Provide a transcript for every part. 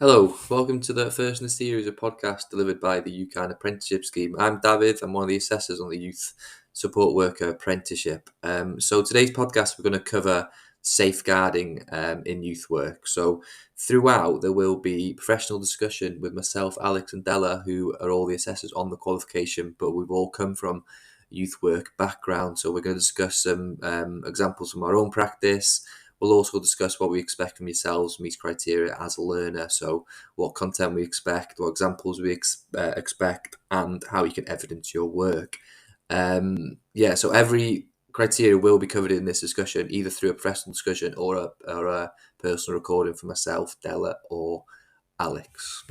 Hello, welcome to the first in a series of podcasts delivered by the UCAN apprenticeship scheme. I'm David, I'm one of the assessors on the youth support worker apprenticeship. So today's podcast we're going to cover safeguarding in youth work. So throughout there will be professional discussion with myself, Alex and Della, who are all the assessors on the qualification, but we've all come from youth work background. So we're going to discuss some examples from our own practice. We'll also discuss what we expect from yourselves, meet criteria as a learner. So, what content we expect, what examples we expect, and how you can evidence your work. So every criteria will be covered in this discussion, either through a professional discussion or a personal recording for myself, Della, or Alex.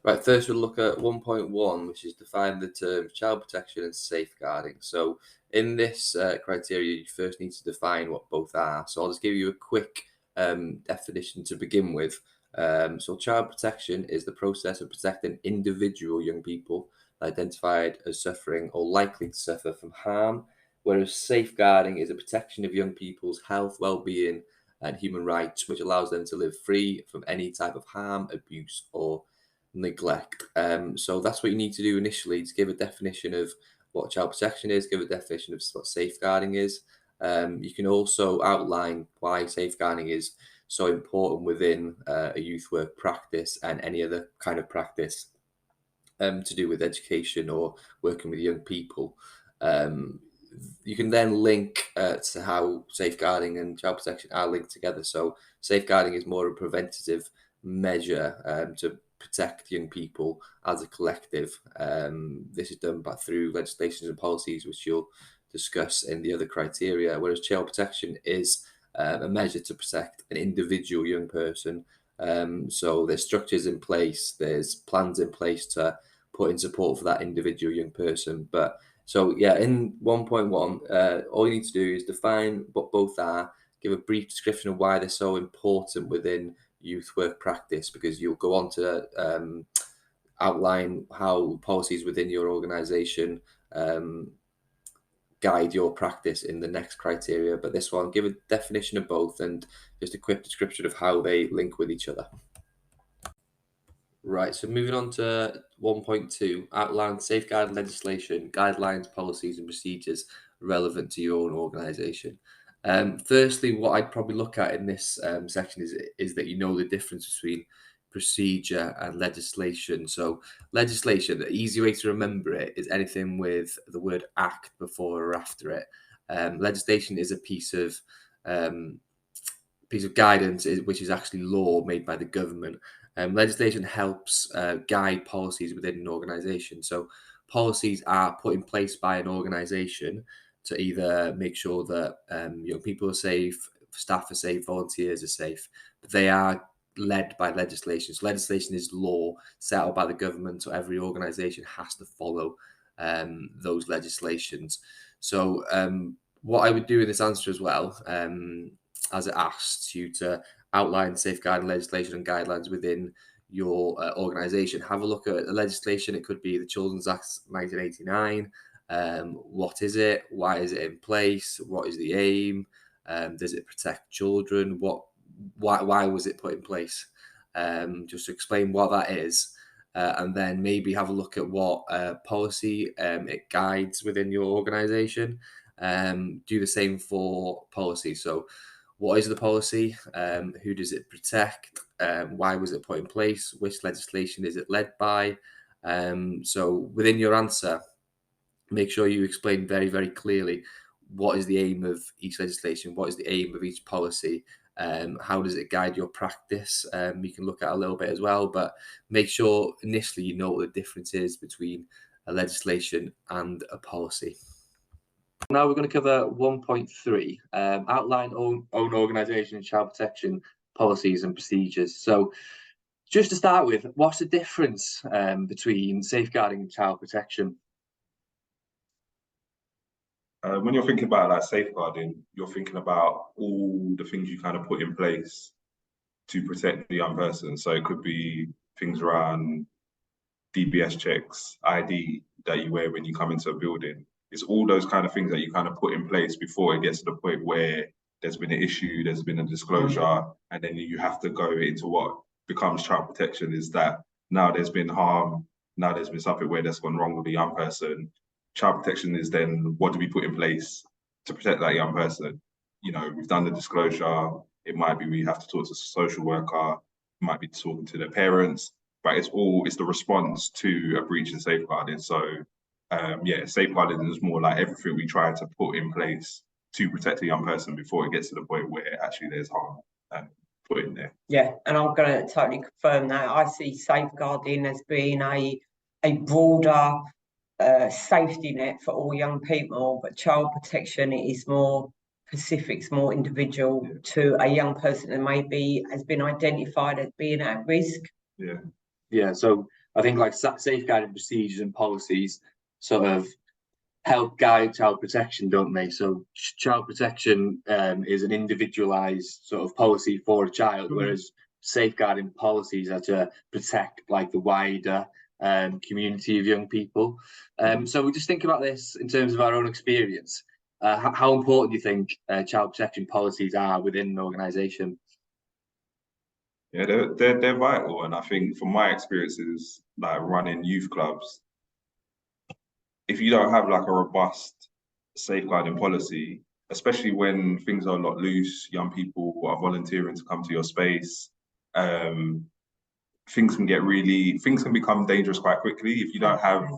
Right, first we'll look at 1.1, which is define the terms child protection and safeguarding. So in this criteria, you first need to define what both are. So I'll just give you a quick definition to begin with. So child protection is the process of protecting individual young people identified as suffering or likely to suffer from harm, whereas safeguarding is a protection of young people's health, well-being, and human rights, which allows them to live free from any type of harm, abuse, or neglect. So that's what you need to do initially to give a definition of what child protection is, give a definition of what safeguarding is. You can also outline why safeguarding is so important within a youth work practice and any other kind of practice to do with education or working with young people. You can then link to how safeguarding and child protection are linked together. So safeguarding is more a preventative measure to protect young people as a collective. This is done through legislations and policies, which you'll discuss in the other criteria, whereas child protection is a measure to protect an individual young person. So there's structures in place, there's plans in place to put in support for that individual young person. But so yeah, in 1.1, all you need to do is define what both are, give a brief description of why they're so important within youth work practice, because you'll go on to outline how policies within your organisation guide your practice in the next criteria. But this one, give a definition of both and just a quick description of how they link with each other. Right, so moving on to 1.2, outline safeguard legislation, guidelines, policies, and procedures relevant to your own organisation. Firstly, what I'd probably look at in this section is that you know the difference between procedure and legislation. So, legislation, the easy way to remember it is anything with the word act before or after it. Legislation is a piece of guidance which is actually law made by the government. Legislation helps guide policies within an organisation. So policies are put in place by an organisation to either make sure that young people are safe, staff are safe, volunteers are safe, but they are led by legislation. So legislation is law set out by the government, so every organisation has to follow those legislations. So what I would do in this answer as well, as it asks you to outline safeguarding legislation and guidelines within your organisation. Have a look at the legislation. It could be the Children's Act 1989. What is it? Why is it in place? What is the aim? Does it protect children? Why was it put in place? Just to explain what that is. And then maybe have a look at what policy it guides within your organisation. Do the same for policy. So what is the policy? Who does it protect? Why was it put in place? Which legislation is it led by? So within your answer, make sure you explain very, very clearly what is the aim of each legislation, what is the aim of each policy, how does it guide your practice? You can look at a little bit as well, but make sure initially you know what the difference is between a legislation and a policy. Now we're going to cover 1.3, outline own organisation child protection policies and procedures. So just to start with, what's the difference between safeguarding and child protection? When you're thinking about like safeguarding, you're thinking about all the things you kind of put in place to protect the young person. So it could be things around DBS checks, ID that you wear when you come into a building. It's all those kind of things that you kind of put in place before it gets to the point where there's been an issue, there's been a disclosure, and then you have to go into what becomes child protection, is that now there's been harm, now there's been something where that's gone wrong with a young person. Child protection is then, what do we put in place to protect that young person? You know, we've done the disclosure. It might be we have to talk to a social worker, it might be talking to their parents, but it's the response to a breach and safeguarding. So yeah, safeguarding is more like everything we try to put in place to protect a young person before it gets to the point where actually there's harm put in there. Yeah, and I'm going to totally confirm that. I see safeguarding as being a broader safety net for all young people, but child protection is more specific, it's more individual to a young person that maybe has been identified as being at risk. Yeah, so I think like safeguarding procedures and policies sort of help guide child protection, don't they? So child protection is an individualized sort of policy for a child, whereas safeguarding policies are to protect like the wider community of young people. So we just think about this in terms of our own experience. How important do you think child protection policies are within an organisation? Yeah, they're vital, and I think from my experiences, like running youth clubs, if you don't have like a robust safeguarding policy, especially when things are a lot loose, young people are volunteering to come to your space, things can become dangerous quite quickly if you don't have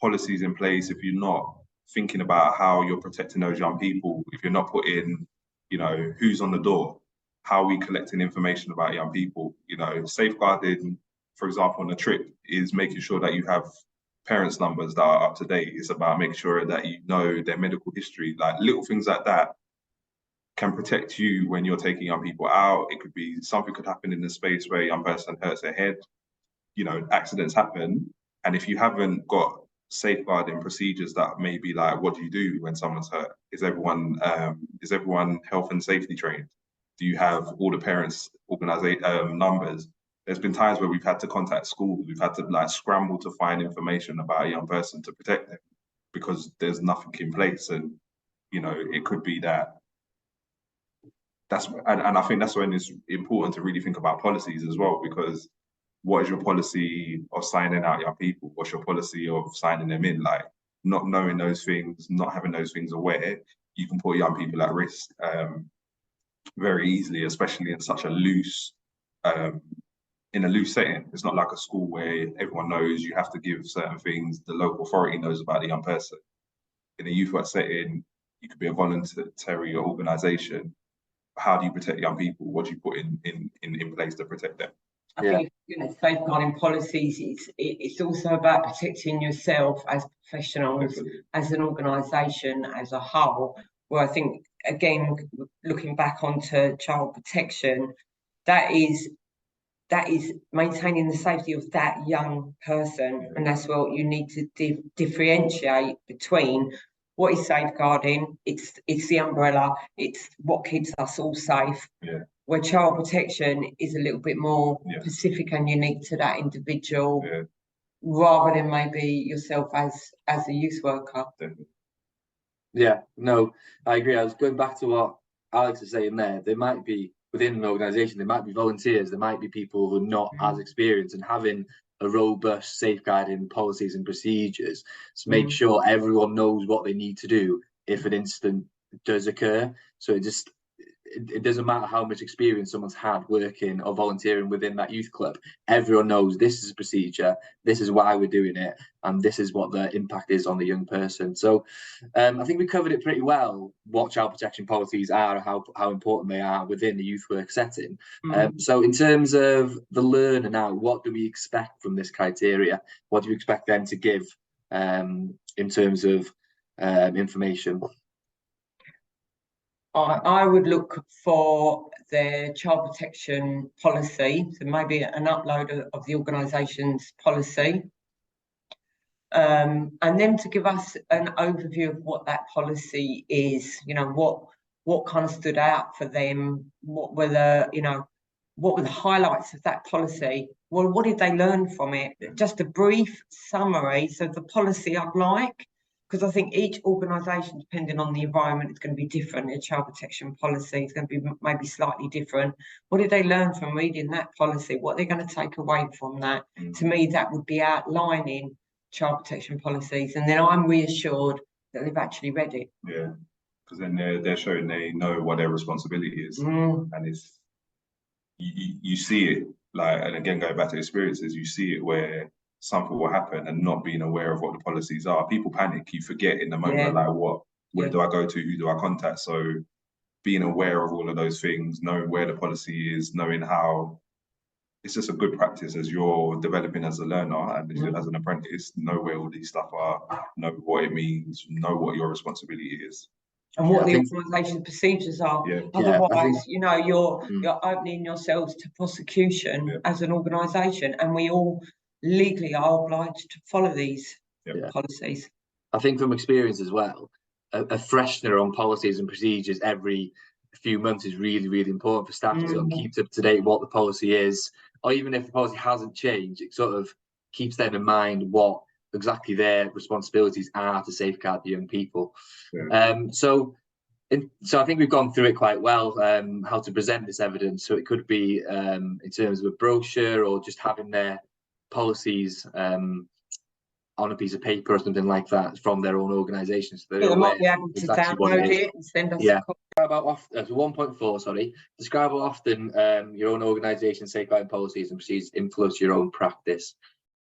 policies in place, if you're not thinking about how you're protecting those young people, if you're not putting, you know, who's on the door, how are we collecting information about young people, you know, safeguarding, for example, on a trip is making sure that you have parents' numbers that are up to date. It's about making sure that you know their medical history, like little things like that can protect you when you're taking young people out. It could be something could happen in the space where a young person hurts their head, you know, accidents happen. And if you haven't got safeguarding procedures that may be like, what do you do when someone's hurt? Is everyone health and safety trained? Do you have all the parents' numbers? There's been times where we've had to contact schools, we've had to like scramble to find information about a young person to protect them because there's nothing in place. And, you know, it could be that and I think that's when it's important to really think about policies as well, because what is your policy of signing out young people? What's your policy of signing them in? Like, not knowing those things, not having those things aware, you can put young people at risk very easily, especially in such a loose setting. It's not like a school where everyone knows you have to give certain things, the local authority knows about the young person. In a youth work setting, you could be a voluntary organisation. How do you protect young people? What do you put in place to protect them? I think, you know, safeguarding policies, it's also about protecting yourself as professionals, as an organisation, as a whole. Where I think, again, looking back onto child protection, that is maintaining the safety of that young person, and that's what you need to differentiate between. What is safeguarding? It's the umbrella. It's what keeps us all safe. Where child protection is a little bit more specific and unique to that individual, rather than maybe yourself as a youth worker. Yeah, no, I agree. I was going back to what Alex is saying there. There might be within an organisation, there might be volunteers, there might be people who are not as experienced, and having a robust safeguarding policies and procedures to make sure everyone knows what they need to do if an incident does occur. So it doesn't matter how much experience someone's had working or volunteering within that youth club. Everyone knows this is a procedure, this is why we're doing it, and this is what the impact is on the young person. So I think we covered it pretty well, what child protection policies are, how important they are within the youth work setting. So in terms of the learner now, what do we expect from this criteria? What do you expect them to give in terms of information? I would look for their child protection policy, so maybe an upload of the organisation's policy, and then to give us an overview of what that policy is. You know, what kind of stood out for them, what were the highlights of that policy? Well, what did they learn from it? Just a brief summary. So the policy I'd like, because I think each organisation, depending on the environment, is going to be different. The child protection policy is going to be maybe slightly different. What did they learn from reading that policy? What are they going to take away from that? To me, that would be outlining child protection policies, and then I'm reassured that they've actually read it. Yeah, because then they're showing they know what their responsibility is, and it's you see it, like, and again going back to experiences, you see it where something will happen and not being aware of what the policies are. People panic. You forget in the moment, like, where do I go to? Who do I contact? So being aware of all of those things, knowing where the policy is, knowing how, it's just a good practice as you're developing as a learner and as an apprentice. Know where all these stuff are, know what it means, know what your responsibility is. And what the organisation's procedures are. Otherwise, you know, you're opening yourselves to prosecution as an organisation, and we all legally are obliged to follow these policies. I think from experience as well, a freshener on policies and procedures every few months is really, really important for staff to sort of keep up to date what the policy is, or even if the policy hasn't changed, it sort of keeps them in mind what exactly their responsibilities are to safeguard the young people. So I think we've gone through it quite well, how to present this evidence. So it could be in terms of a brochure, or just having their policies on a piece of paper or something like that from their own organisations. So they might be able to download it and send us a copy. About 1.4, sorry. Describe how often your own organisation safeguarding policies and procedures influence your own practice.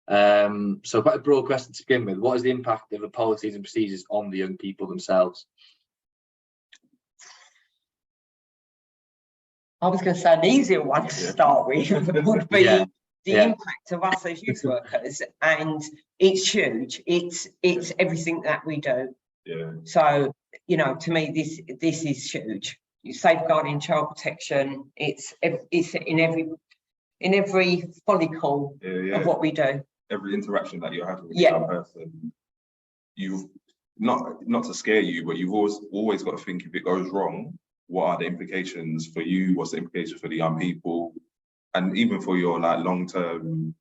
So quite a broad question to begin with. What is the impact of the policies and procedures on the young people themselves? I was going to say an easier one to start with would be the impact of us as youth workers, and it's huge. It's everything that we do. So, you know, to me, this is huge. Safeguarding child protection, it's in every follicle of what we do. Every interaction that you're having with a person, you've not to scare you, but you've always got to think, if it goes wrong, what are the implications for you? What's the implications for the young people? And even for your like long-term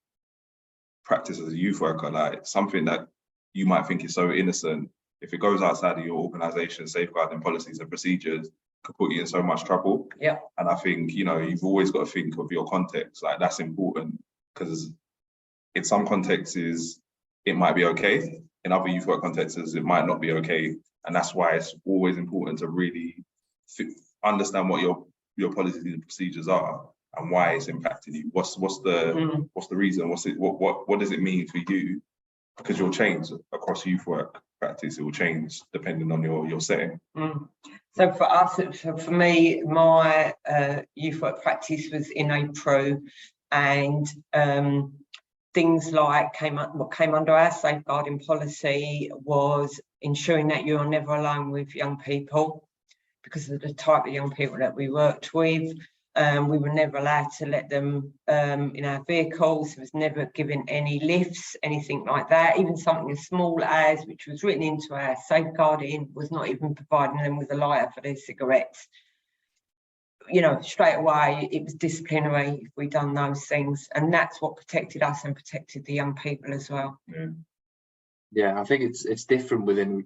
practice as a youth worker, like something that you might think is so innocent, if it goes outside of your organisation, safeguarding policies and procedures could put you in so much trouble. And I think, you know, you've always got to think of your context. Like, that's important, because in some contexts it might be okay. In other youth work contexts, it might not be okay. And that's why it's always important to really understand what your policies and procedures are and why it's impacting you. What's the reason? What does it mean for you? Because you'll change across youth work practice. It will change depending on your setting. So for us, for me, my youth work practice was in April, and things like what came under our safeguarding policy was ensuring that you are never alone with young people, because of the type of young people that we worked with. We were never allowed to let them in our vehicles. There was never given any lifts, anything like that. Even something as small as, which was written into our safeguarding, was not even providing them with a lighter for their cigarettes. You know, straight away, it was disciplinary if we'd done those things. And that's what protected us and protected the young people as well. Yeah, I think it's different within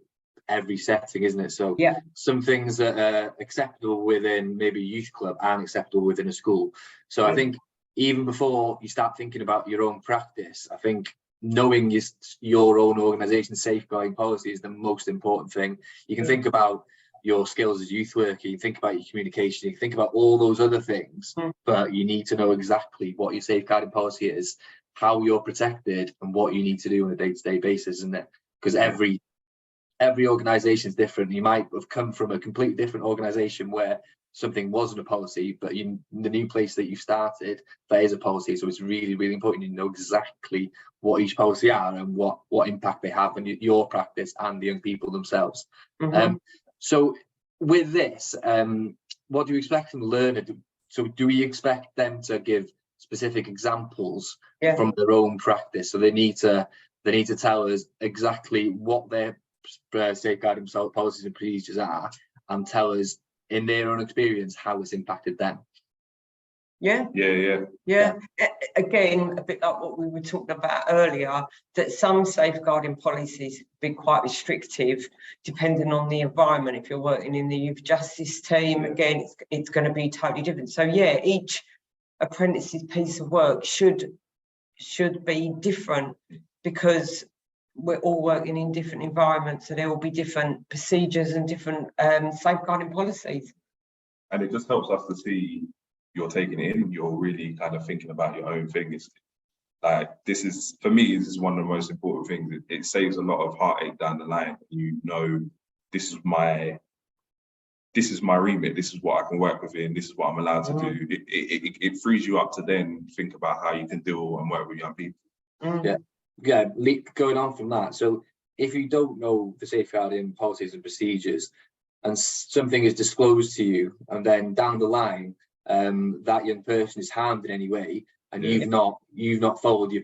every setting, isn't it? So some things that are acceptable within maybe a youth club aren't acceptable within a school. So I think even before you start thinking about your own practice, I think knowing your own organisation safeguarding policy is the most important thing. You can think about your skills as youth worker, you think about your communication, you think about all those other things, but you need to know exactly what your safeguarding policy is, how you're protected, and what you need to do on a day-to-day basis, isn't it? Because every organisation is different. You might have come from a completely different organisation where something wasn't a policy, but in the new place that you've started, there is a policy. So it's really, really important you know exactly what each policy are and what impact they have on your practice and the young people themselves. So with this, what do you expect from the learner? So do we expect them to give specific examples from their own practice? So they need to tell us exactly what their safeguarding policies and procedures are, and tell us in their own experience how it's impacted them. Yeah. Again, a bit like what we were talking about earlier, that some safeguarding policies be quite restrictive depending on the environment. If you're working in the youth justice team, again, it's going to be totally different. So yeah, each apprentice's piece of work should be different, because we're all working in different environments, so there will be different procedures and different safeguarding policies. And it just helps us to see you're taking it in, you're really kind of thinking about your own thing. It's like, this is, for me, this is one of the most important things. It saves a lot of heartache down the line. You know, this is my remit, this is what I can work within, this is what I'm allowed to do. It frees you up to then think about how you can deal and work with young people. Yeah, going on from that, so if you don't know the safeguarding policies and procedures and something is disclosed to you, and then down the line that young person is harmed in any way, and you've not followed your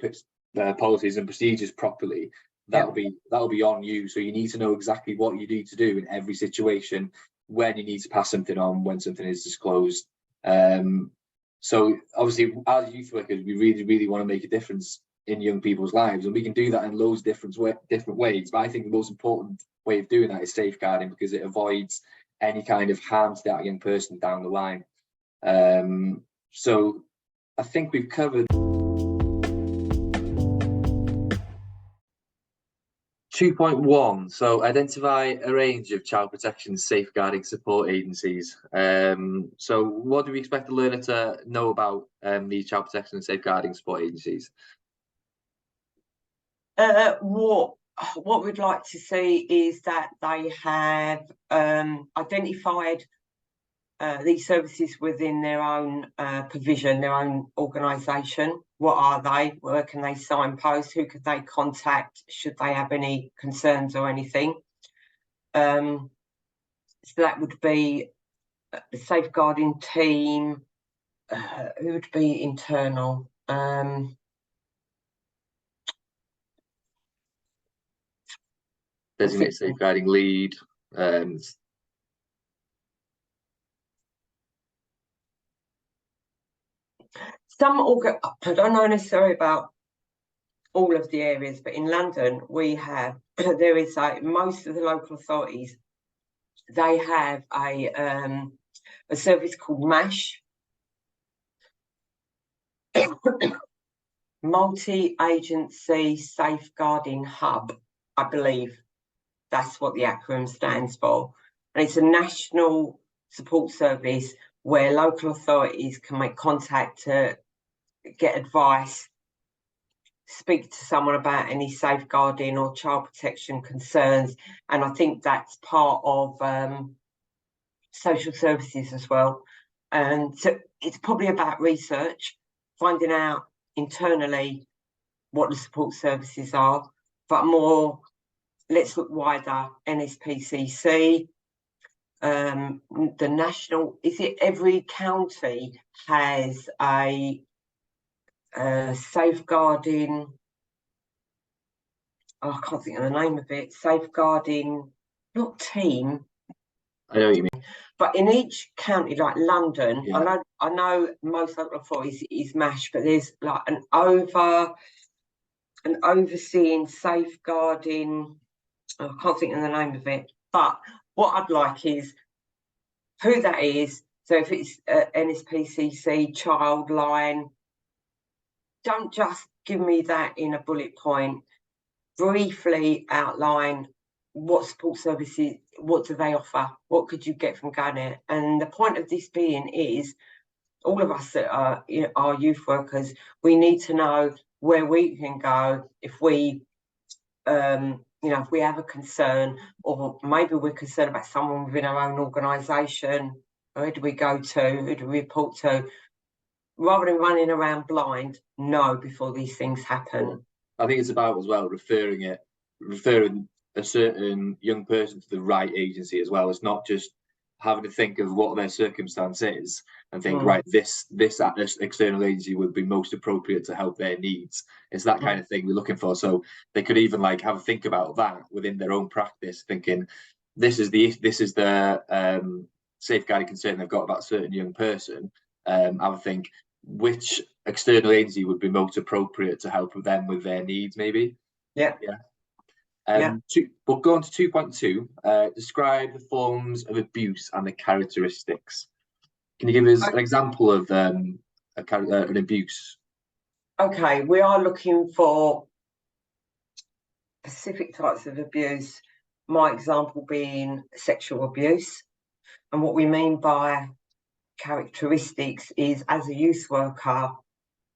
policies and procedures properly, that'll be on you. So you need to know exactly what you need to do in every situation, when you need to pass something on, when something is disclosed. So obviously, as youth workers, we really want to make a difference in young people's lives, and we can do that in loads of different ways. But I think the most important way of doing that is safeguarding, because it avoids any kind of harm to that young person down the line. So I think we've covered 2.1. So identify a range of child protection safeguarding support agencies. So what do we expect the learner to know about these child protection and safeguarding support agencies? What we'd like to see is that they have identified these services within their own provision, their own organisation. What are they? Where can they signpost? Who could they contact should they have any concerns or anything? So that would be the safeguarding team. Who would be internal? Designated safeguarding lead. I don't know necessarily about all of the areas, but in London we have there is most of the local authorities, they have a service called MASH, Multi-Agency Safeguarding Hub, I believe that's what the acronym stands for, and it's a national support service where local authorities can make contact to get advice, speak to someone about any safeguarding or child protection concerns. And I think that's part of social services as well. And so it's probably about research, finding out internally what the support services are, but more, let's look wider, NSPCC, the national, is it every county has a safeguarding, I can't think of the name of it, safeguarding, not team. I know what you mean. But in each county, like London, I know most local authorities is MASH, but there's like an overseeing safeguarding, I can't think of the name of it. But what I'd like is who that is. So if it's NSPCC, Childline, don't just give me that in a bullet point. Briefly outline what support services, what do they offer, what could you get from going there. And the point of this being is, all of us that are youth workers, we need to know where we can go if we if we have a concern, or maybe we're concerned about someone within our own organisation. Where do we go to? Who do we report to? Rather than running around blind, know before these things happen. I think it's about as well referring a certain young person to the right agency as well. It's not just having to think of what their circumstance is and think, right, this external agency would be most appropriate to help their needs. It's that kind of thing we're looking for. So they could even like have a think about that within their own practice, thinking this is the safeguarding concern they've got about a certain young person. I would think which external agency would be most appropriate to help them with their needs, maybe. Yeah. We'll go on to 2.2. Describe the forms of abuse and the characteristics. Can you give us an example of an abuse? Okay, we are looking for specific types of abuse. My example being sexual abuse. And what we mean by characteristics is, as a youth worker,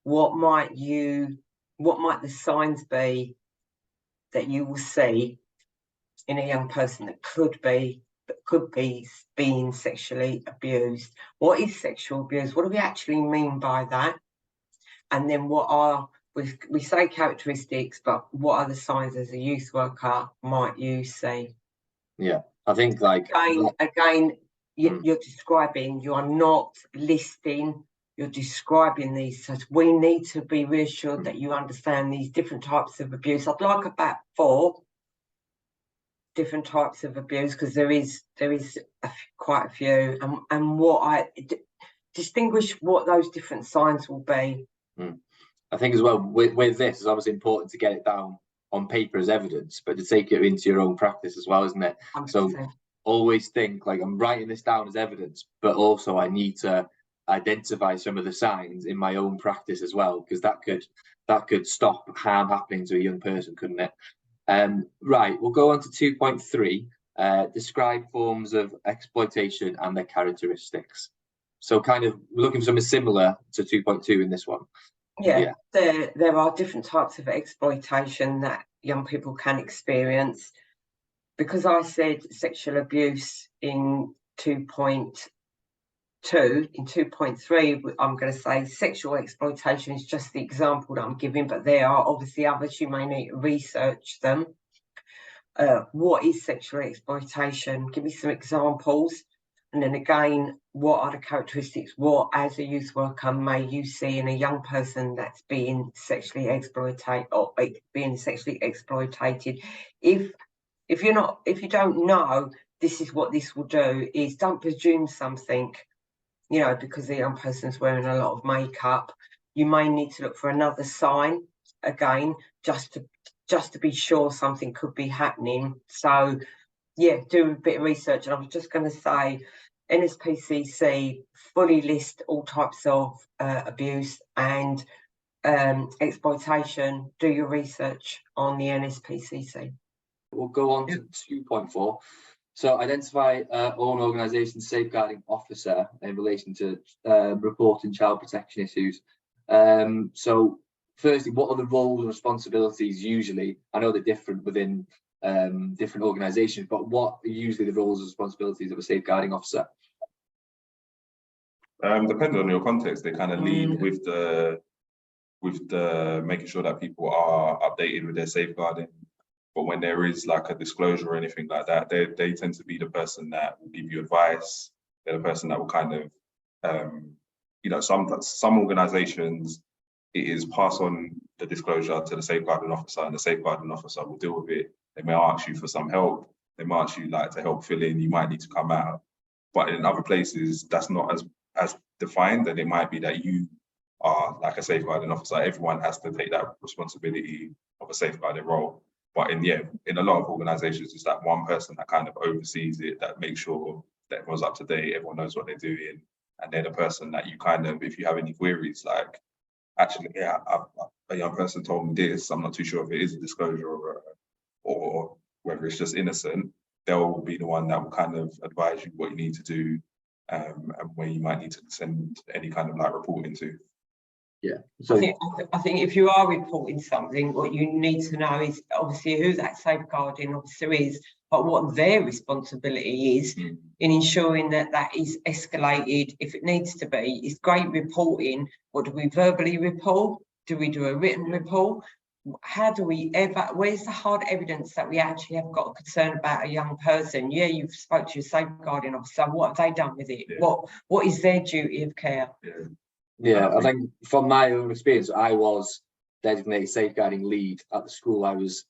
what might the signs be that you will see in a young person that could be being sexually abused? What is sexual abuse? What do we actually mean by that? And then we say characteristics, but what are the signs as a youth worker might you see? Yeah, I think again, you're describing, you are not listing, you're describing these. So we need to be reassured that you understand these different types of abuse. I'd like about 4 different types of abuse, because there is quite a few, and what I distinguish what those different signs will be. I think as well with this, it's obviously important to get it down on paper as evidence, but to take it into your own practice as well, isn't it? 100%. So always think like, I'm writing this down as evidence, but also I need to identify some of the signs in my own practice as well, because that could stop harm happening to a young person, couldn't it? Right, we'll go on to 2.3. Describe forms of exploitation and their characteristics. So kind of looking for something similar to 2.2 in this one. Yeah. There are different types of exploitation that young people can experience. Because I said sexual abuse in 2.2, in 2.3, I'm going to say sexual exploitation is just the example that I'm giving, but there are obviously others. You may need to research them. What is sexual exploitation? Give me some examples. And then again, what are the characteristics? What, as a youth worker, may you see in a young person that's being sexually exploited or being sexually exploited? If you don't know, this is what this will do, is don't presume something, because the young person's wearing a lot of makeup. You may need to look for another sign again, just to be sure something could be happening. So yeah, do a bit of research. And I was just going to say, NSPCC fully list all types of abuse and exploitation. Do your research on the NSPCC. We'll go on to 2.4. So identify own organisation safeguarding officer in relation to reporting child protection issues. So firstly, what are the roles and responsibilities usually? I know they're different within different organisations, but what are usually the roles and responsibilities of a safeguarding officer? Depending on your context, they kind of lead with the making sure that people are updated with their safeguarding. But when there is like a disclosure or anything like that, they tend to be the person that will give you advice. They're the person that will kind of, some organisations, it is pass on the disclosure to the safeguarding officer, and the safeguarding officer will deal with it. They may ask you for some help. They might ask you to help fill in. You might need to come out. But in other places, that's not as defined, and it might be that you are like a safeguarding officer. Everyone has to take that responsibility of a safeguarding role. But in a lot of organisations, it's that one person that kind of oversees it, that makes sure that everyone's up to date, everyone knows what they're doing, and they're the person that you kind of, if you have any queries, like, actually, yeah, a young person told me this, I'm not too sure if it is a disclosure or whether it's just innocent, they'll be the one that will kind of advise you what you need to do, and where you might need to send any kind of reporting to. Yeah. So I think if you are reporting something, what you need to know is obviously who that safeguarding officer is, but what their responsibility is in ensuring that is escalated if it needs to be. It's great reporting. What do we verbally report? Do we do a written report? How do we where's the hard evidence that we actually have got a concern about a young person? Yeah, you've spoke to your safeguarding officer. What have they done with it? Yeah. What is their duty of care? Yeah, I think from my own experience, I was designated safeguarding lead at the school I was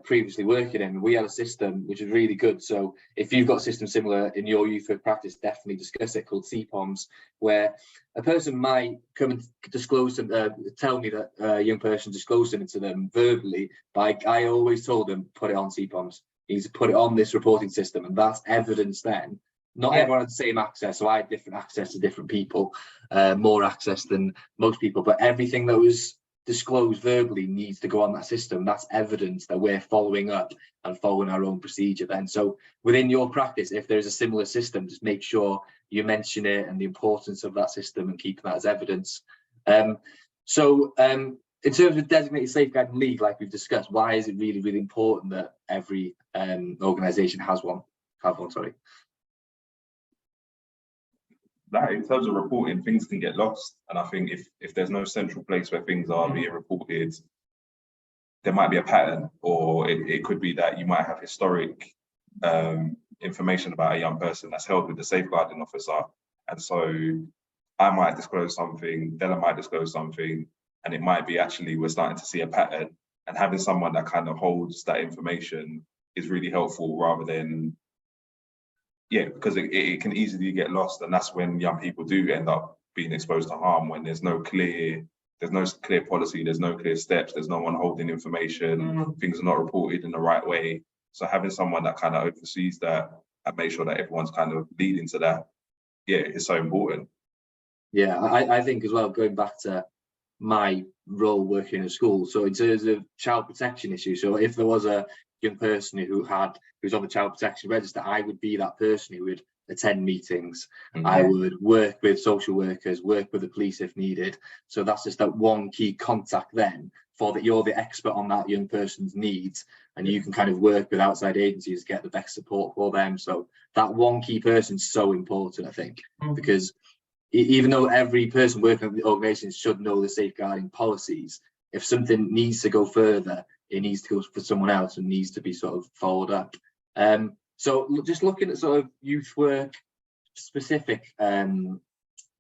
previously working in, we had a system which is really good. So if you've got a system similar in your youth work practice, definitely discuss it, called CPOMs, where a person might come and disclose tell me that a young person disclosed something to them verbally, but I always told them, put it on CPOMs. You need to put it on this reporting system, and that's evidence then. Not everyone had the same access, so I had different access to different people, more access than most people, but everything that was disclosed verbally needs to go on that system. That's evidence that we're following up and following our own procedure then. So within your practice, if there's a similar system, just make sure you mention it and the importance of that system and keep that as evidence. In terms of designated safeguarding lead, like we've discussed, why is it really, really important that every organisation has one? Sorry. Like, in terms of reporting, things can get lost, and I think if there's no central place where things are being reported, there might be a pattern, or it could be that you might have historic information about a young person that's held with the safeguarding officer, and so I might disclose something, Della might disclose something, and it might be actually we're starting to see a pattern, and having someone that kind of holds that information is really helpful, rather than because it can easily get lost, and that's when young people do end up being exposed to harm, when there's no clear policy, there's no clear steps, there's no one holding information, things are not reported in the right way. So having someone that kind of oversees that and make sure that everyone's kind of leading to that, is so important. Yeah, I think as well, going back to my role working in a school, so in terms of child protection issues, so if there was a young person who's on the child protection register, I would be that person who would attend meetings. I would work with social workers, work with the police if needed. So that's just that one key contact then, for that you're the expert on that young person's needs, and you can kind of work with outside agencies to get the best support for them. So that one key person is so important, I think, because even though every person working at the organisation should know the safeguarding policies, if something needs to go further, it needs to go for someone else and needs to be sort of followed up. So just looking at sort of youth work specific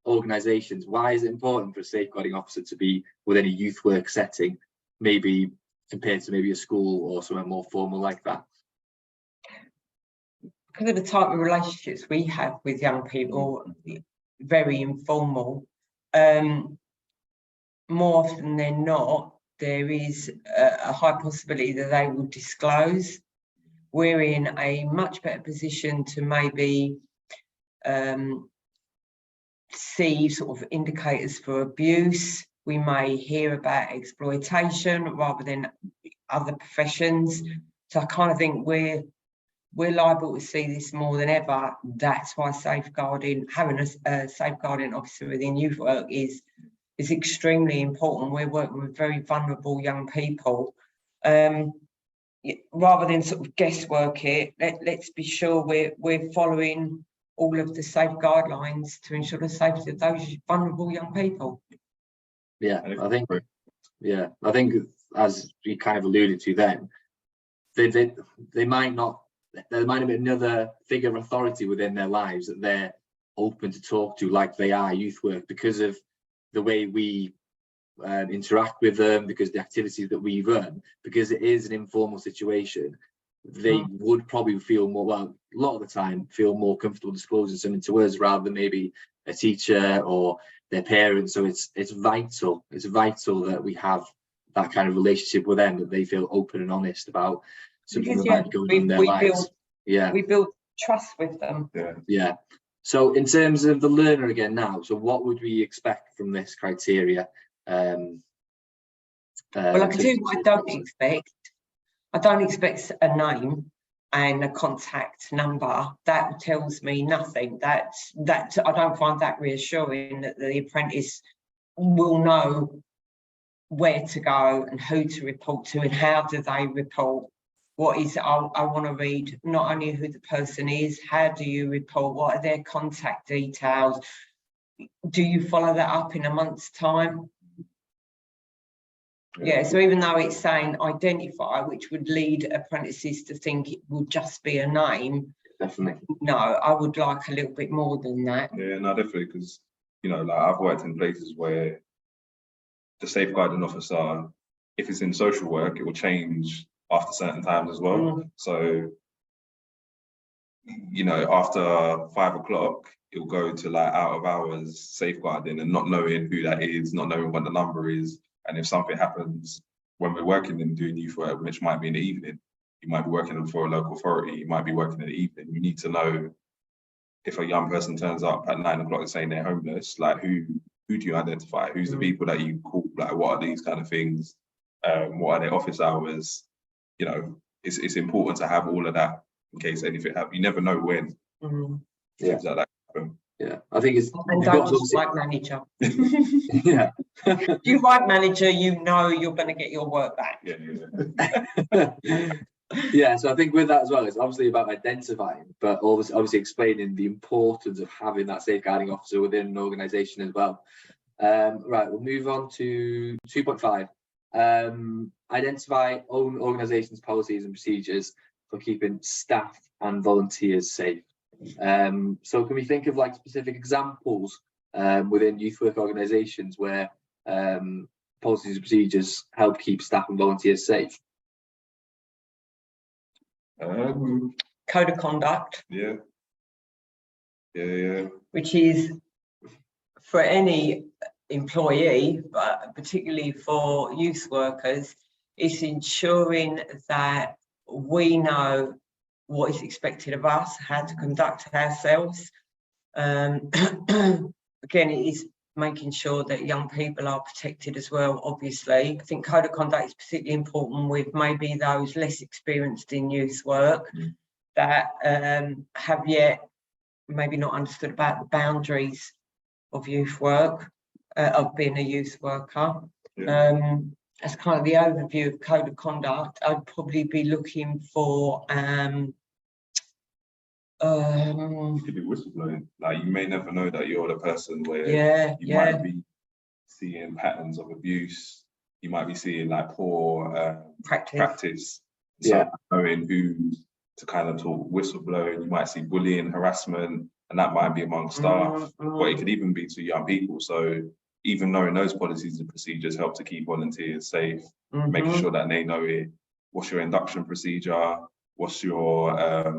organisations, why is it important for a safeguarding officer to be within a youth work setting, maybe compared to maybe a school or somewhere more formal like that? Because of the type of relationships we have with young people, very informal. More often than not, there is a high possibility that they will disclose. We're in a much better position to maybe see sort of indicators for abuse. We may hear about exploitation rather than other professions. So I kind of think we're liable to see this more than ever. That's why having a safeguarding officer within youth work is extremely important. We're working with very vulnerable young people. Rather than sort of guesswork it, let's be sure we're following all of the safe guidelines to ensure the safety of those vulnerable young people. I think as you kind of alluded to then, there might be another figure of authority within their lives that they're open to talk to, like they are youth work, because of the way we interact with them, because the activities that we run, because it is an informal situation. They would probably feel more, well, a lot of the time, feel more comfortable disclosing something to us rather than maybe a teacher or their parents. So it's vital that we have that kind of relationship with them, that they feel open and honest about something that might be going on in their lives. We build trust with them. Yeah. So in terms of the learner again now, so what would we expect from this criteria? Well, I can tell you what I don't expect. I don't expect a name and a contact number. That tells me nothing. That I don't find that reassuring, that the apprentice will know where to go and who to report to and how do they report. What is, I want to read not only who the person is, how do you report, what are their contact details, do you follow that up in a month's time? Yeah, so even though it's saying identify, which would lead apprentices to think it would just be a name, definitely. No, I would like a little bit more than that. Yeah, no, definitely, because, like I've worked in places where the safeguarding officer, if it's in social work, it will change after certain times as well. So, you know, after 5 o'clock, it'll go to like out of hours safeguarding and not knowing who that is, not knowing what the number is. And if something happens when we're working and doing youth work, which might be in the evening, you might be working for a local authority, you might be working in the evening, you need to know if a young person turns up at 9 o'clock saying they're homeless, like who do you identify? Who's the people that you call? Like, what are these kind of things? What are their office hours? You know, it's important to have all of that in case anything happens. You never know when things like that happen. Yeah, I think it's. And don't just write manager. Yeah. If you write manager, you know you're going to get your work back. Yeah, so I think with that as well, it's obviously about identifying, but obviously explaining the importance of having that safeguarding officer within an organisation as well. Right, we'll move on to 2.5. Identify own organisation's policies and procedures for keeping staff and volunteers safe. So can we think of like specific examples within youth work organisations where policies and procedures help keep staff and volunteers safe? Code of conduct. Yeah. Which is for any employee, but particularly for youth workers, it's ensuring that we know what is expected of us, how to conduct ourselves. Again, it is making sure that young people are protected as well, obviously. I think code of conduct is particularly important with maybe those less experienced in youth work that have yet maybe not understood about the boundaries of youth work, of being a youth worker. As kind of the overview of code of conduct, I'd probably be looking for it could be whistleblowing. Like, you may never know that you're the person where you might be seeing patterns of abuse. You might be seeing like poor practice. So knowing who to kind of talk whistleblowing, you might see bullying, harassment, and that might be among staff, but it could even be to young people. So even knowing those policies and procedures help to keep volunteers safe, making sure that they know it. What's your induction procedure? What's your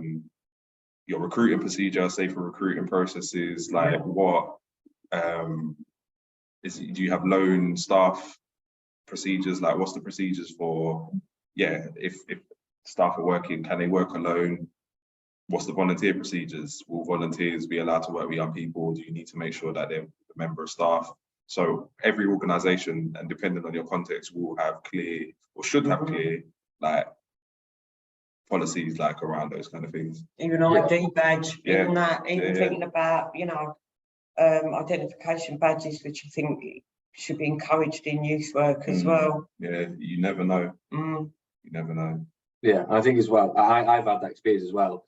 recruiting procedure, safer recruiting processes? Like, what do you have loan staff procedures? Like, what's the procedures for, if staff are working, can they work alone? What's the volunteer procedures? Will volunteers be allowed to work with young people? Do you need to make sure that they're a member of staff? So every organisation, and depending on your context, will have clear, or should have clear, like, policies like around those kind of things. Even ID badge, even that, thinking about, you know, identification badges, which I think should be encouraged in youth work as well. Yeah, you never know. You never know. Yeah, I think as well, I've had that experience as well.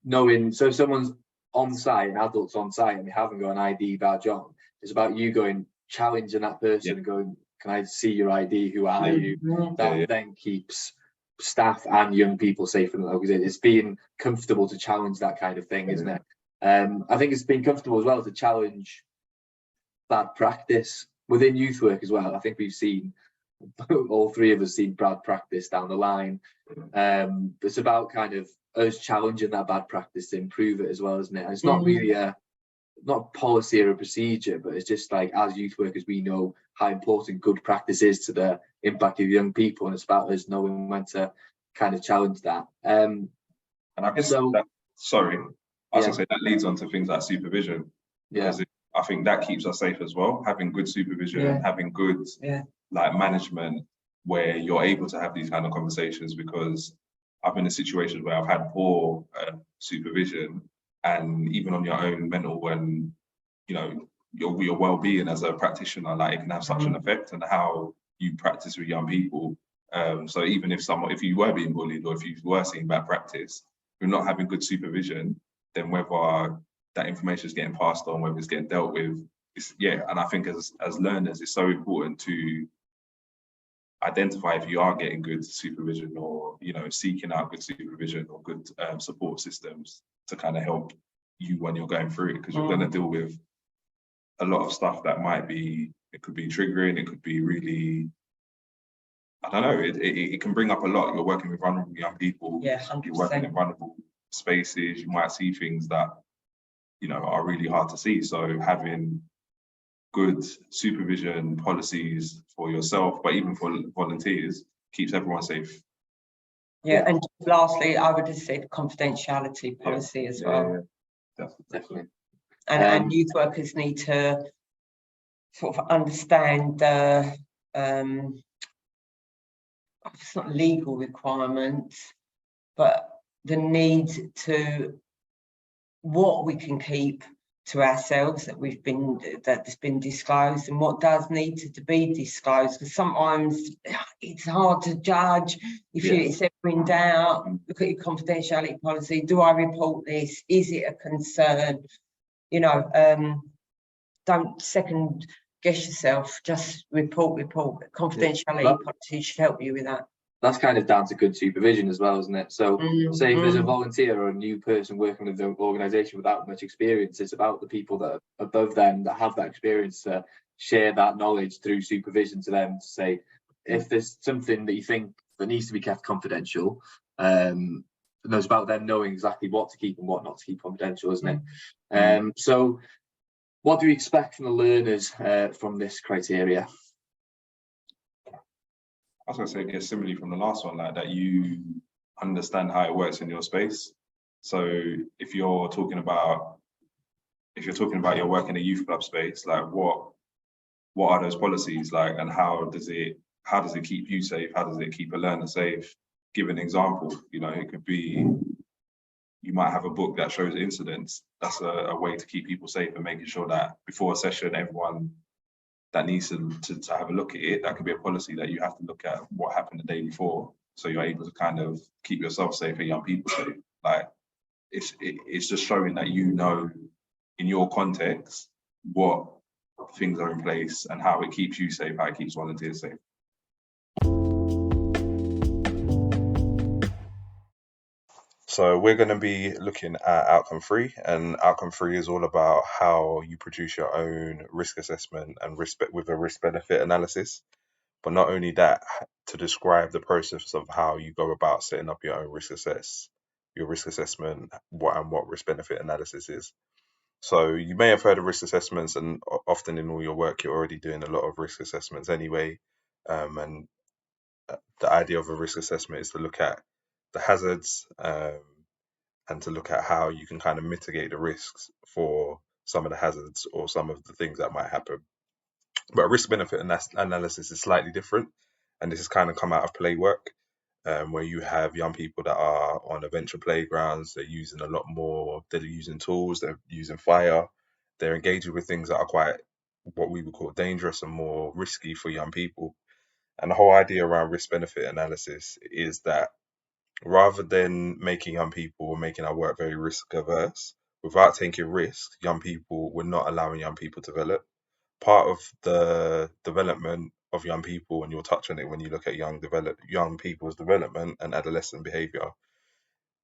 Knowing, so someone's on site, an adult's on site, and they haven't got an ID badge on, it's about you going, challenging that person and going, can I see your ID? Who are you? That then keeps staff and young people safe. And it's being comfortable to challenge that kind of thing, isn't it? I think it's been comfortable as well to challenge bad practice within youth work as well. I think we've seen, all three of us seen bad practice down the line. It's about kind of us challenging that bad practice to improve it as well, isn't it? And it's not really not policy or a procedure, but it's just like, as youth workers, we know how important good practice is to the impact of young people, and it's about us knowing when to kind of challenge that. And I guess I was gonna say that leads on to things like supervision. Because I think that keeps us safe as well, having good supervision, having good like management, where you're able to have these kind of conversations. Because I've been in situations where I've had poor supervision, and even on your own mental, when you know your well-being as a practitioner, like, it can have such an effect on how you practice with young people. So even if you were being bullied, or if you were seeing bad practice, you're not having good supervision, then whether that information is getting passed on, whether it's getting dealt with, and I think as learners, it's so important to identify if you are getting good supervision, or, you know, seeking out good supervision or good support systems to kind of help you when you're going through it, because you're going to deal with a lot of stuff that might be, it could be triggering, it could be really I don't know, it can bring up a lot. You're working with vulnerable young people. Yeah, You're working 100%. in vulnerable spaces. You might see things that, you know, are really hard to see. So having good supervision policies for yourself, but even for volunteers, keeps everyone safe. Yeah, and lastly, I would have said confidentiality policy as well. Definitely. And youth workers need to sort of understand the it's not legal requirements, but the need to what we can keep to ourselves that's been disclosed, and what does need to be disclosed. Because sometimes it's hard to judge if it's ever in doubt. Look at your confidentiality policy. Do I report this? Is it a concern? You know, don't second guess yourself. Just report. Confidentiality policy should help you with that. That's kind of down to good supervision as well, isn't it? So say if there's a volunteer or a new person working with the organisation without much experience, it's about the people that are above them that have that experience to share that knowledge through supervision to them, to say, if there's something that you think that needs to be kept confidential, and it's about them knowing exactly what to keep and what not to keep confidential, isn't it? So what do we expect from the learners from this criteria? I was going to say, yeah, similarly from the last one, like that you understand how it works in your space. So if you're talking about your work in a youth club space, like what are those policies like, and how does it keep you safe? How does it keep a learner safe? Give an example. You know, it could be you might have a book that shows incidents. That's a way to keep people safe and making sure that before a session, everyone that needs to have a look at it, that could be a policy that you have to look at what happened the day before, so you're able to kind of keep yourself safe and young people safe. Like it's just showing that, you know, in your context, what things are in place and how it keeps you safe, how it keeps volunteers safe. So we're going to be looking at outcome 3, and outcome 3 is all about how you produce your own risk assessment and with a risk benefit analysis. But not only that, to describe the process of how you go about setting up your own risk assessment, what risk benefit analysis is. So you may have heard of risk assessments, and often in all your work, you're already doing a lot of risk assessments anyway. And the idea of a risk assessment is to look at the hazards and to look at how you can kind of mitigate the risks for some of the hazards or some of the things that might happen. But a risk benefit analysis is slightly different, and this has kind of come out of play work, where you have young people that are on adventure playgrounds. They're using a lot more. They're using tools. They're using fire. They're engaging with things that are quite what we would call dangerous and more risky for young people. And the whole idea around risk benefit analysis is that rather than making young people or making our work very risk averse, without taking risks, we're not allowing young people to develop. Part of the development of young people, and you'll touch on it when you look at young people's development and adolescent behavior,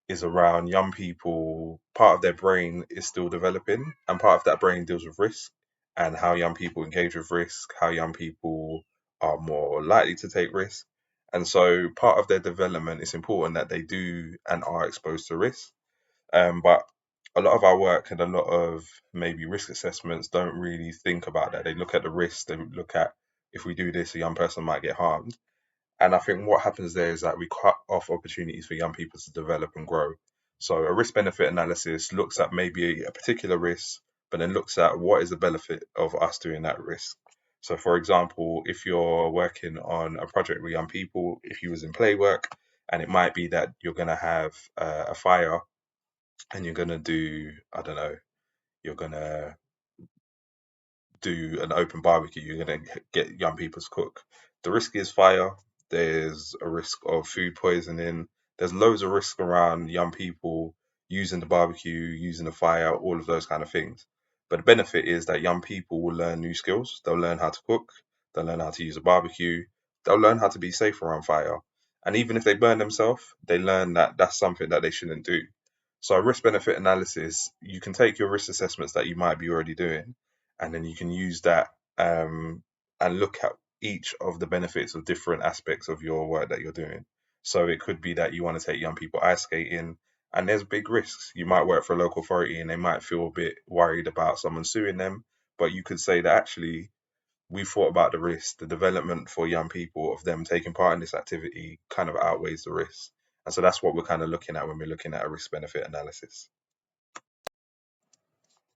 is around young people. Part of their brain is still developing, and part of that brain deals with risk and how young people engage with risk, how young people are more likely to take risk. And so part of their development, it's important that they do and are exposed to risk. But a lot of our work and a lot of maybe risk assessments don't really think about that. They look at the risk, they look at, if we do this, a young person might get harmed. And I think what happens there is that we cut off opportunities for young people to develop and grow. So a risk benefit analysis looks at maybe a particular risk, but then looks at what is the benefit of us doing that risk. So for example, if you're working on a project with young people, if you was in play work, and it might be that you're going to have a fire and you're going to do, I don't know, you're going to do an open barbecue, you're going to get young people to cook. The risk is fire. There's a risk of food poisoning. There's loads of risk around young people using the barbecue, using the fire, all of those kind of things. But the benefit is that young people will learn new skills. They'll learn how to cook. They'll learn how to use a barbecue. They'll learn how to be safe around fire. And even if they burn themselves, they learn that that's something that they shouldn't do. So a risk benefit analysis, you can take your risk assessments that you might be already doing, and then you can use that and look at each of the benefits of different aspects of your work that you're doing. So it could be that you want to take young people ice skating, and there's big risks. You might work for a local authority and they might feel a bit worried about someone suing them, but you could say that actually we thought about the risk, the development for young people of them taking part in this activity kind of outweighs the risk. And so that's what we're kind of looking at when we're looking at a risk benefit analysis.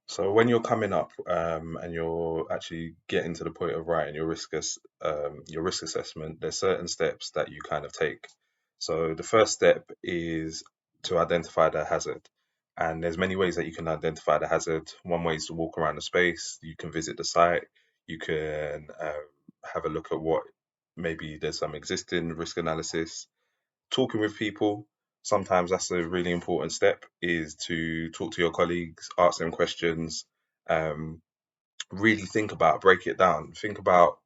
So when you're coming up and you're actually getting to the point of writing your risk assessment, there's certain steps that you kind of take. So the first step is to identify the hazard. And there's many ways that you can identify the hazard. One way is to walk around the space. You can visit the site. You can have a look at what maybe there's some existing risk analysis. Talking with people, sometimes that's a really important step, is to talk to your colleagues, ask them questions, really break it down. Think about